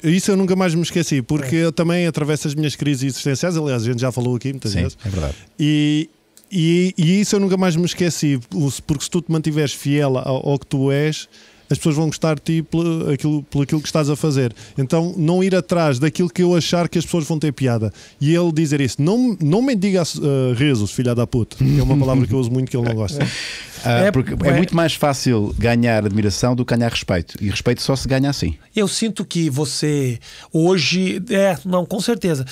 Isso eu nunca mais me esqueci, porque eu também atravesso as minhas crises existenciais. Aliás, a gente já falou aqui muitas Sim, vezes. é verdade. E isso eu nunca mais me esqueci, porque se tu te mantiveres fiel ao que tu és, as pessoas vão gostar de ti pelo aquilo que estás a fazer. Então, não ir atrás daquilo que eu achar que as pessoas vão ter piada. E ele dizer isso, não me diga rezos, filha da puta, que é uma palavra que eu uso muito que ele não gosta. Porque é muito mais fácil ganhar admiração do que ganhar respeito. E respeito só se ganha assim. Eu sinto que você hoje... não, com certeza.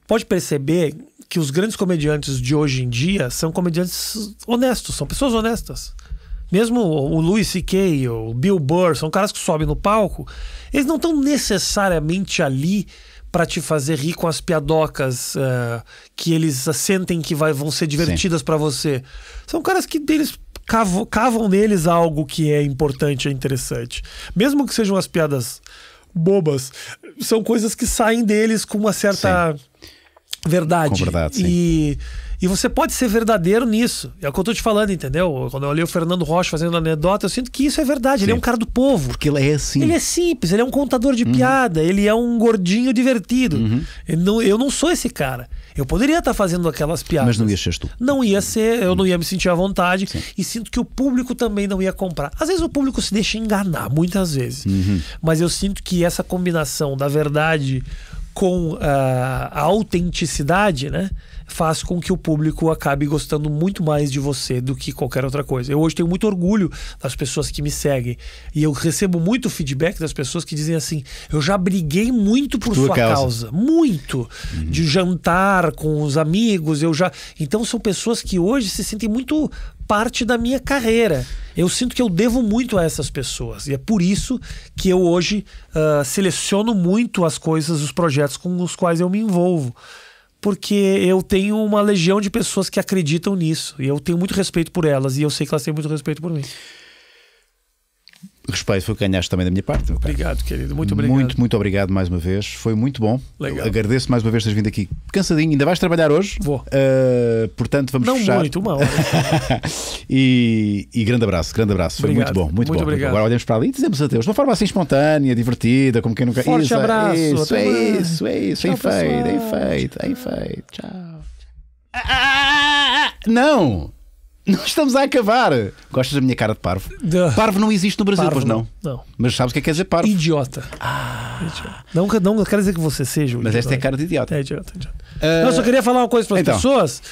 Pode perceber que os grandes comediantes de hoje em dia são comediantes honestos, são pessoas honestas. Mesmo o Louis C.K., o Bill Burr, são caras que sobem no palco, eles não estão necessariamente ali para te fazer rir com as piadocas que eles sentem que vão ser divertidas para você. São caras que eles cavam neles algo que é importante, é interessante. Mesmo que sejam as piadas bobas, são coisas que saem deles com uma certa verdade. Com verdade, sim. E você pode ser verdadeiro nisso. É o que eu tô te falando, entendeu? Quando eu olhei o Fernando Rocha fazendo anedota, eu sinto que isso é verdade. Ele é um cara do povo. Porque ele é assim. Ele é simples, ele é um contador de piada, ele é um gordinho divertido. Eu não sou esse cara. Eu poderia estar fazendo aquelas piadas. Mas não ias ser tu. Não ia ser, eu não ia me sentir à vontade. E sinto que o público também não ia comprar. Às vezes o público se deixa enganar, muitas vezes. Mas eu sinto que essa combinação da verdade com a autenticidade, né, faz com que o público acabe gostando muito mais de você do que qualquer outra coisa. Eu hoje tenho muito orgulho das pessoas que me seguem e eu recebo muito feedback das pessoas que dizem assim: eu já briguei muito por sua causa. Muito. De jantar com os amigos, Então são pessoas que hoje se sentem muito parte da minha carreira. Eu sinto que eu devo muito a essas pessoas e é por isso que eu hoje seleciono muito as coisas, os projetos com os quais eu me envolvo. Porque eu tenho uma legião de pessoas que acreditam nisso. E eu tenho muito respeito por elas. E eu sei que elas têm muito respeito por mim. Respeito foi o que ganhaste também da minha parte. Obrigado, querido. Muito obrigado. Muito obrigado mais uma vez. Foi muito bom. Legal. Agradeço mais uma vez teres vindo aqui cansadinho. Ainda vais trabalhar hoje? Vou. Portanto, vamos Não fechar. muito, uma hora. e grande abraço, grande abraço. Foi Obrigado. muito bom, muito bom. Obrigado. Agora olhamos para ali e dizemos adeus. De uma forma assim espontânea, divertida, como quem nunca... Forte abraço. Isso, Até mais. isso. Tchau, Em feito. Tchau. Não! Não estamos a acabar. Gostas da minha cara de parvo? Parvo não existe no Brasil, Parvo, pois não? Não. Mas sabes o que é que quer dizer parvo? Idiota. Idiota. Não quero dizer que você seja um Mas idiota. esta é a cara de idiota. É idiota. Eu só queria falar uma coisa para as Então. pessoas.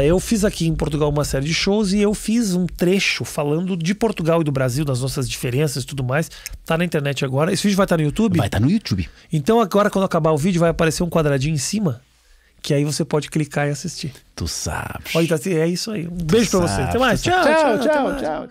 Eu fiz aqui em Portugal uma série de shows e eu fiz um trecho falando de Portugal e do Brasil, das nossas diferenças e tudo mais. Tá na internet agora. Esse vídeo vai estar no YouTube? Vai estar no YouTube. Então agora, quando acabar o vídeo, vai aparecer um quadradinho em cima, que aí você pode clicar e assistir. Tu sabes. Olha, é isso aí. Um beijo pra você. Até mais. Tchau, Tchau, até tchau, mais. tchau.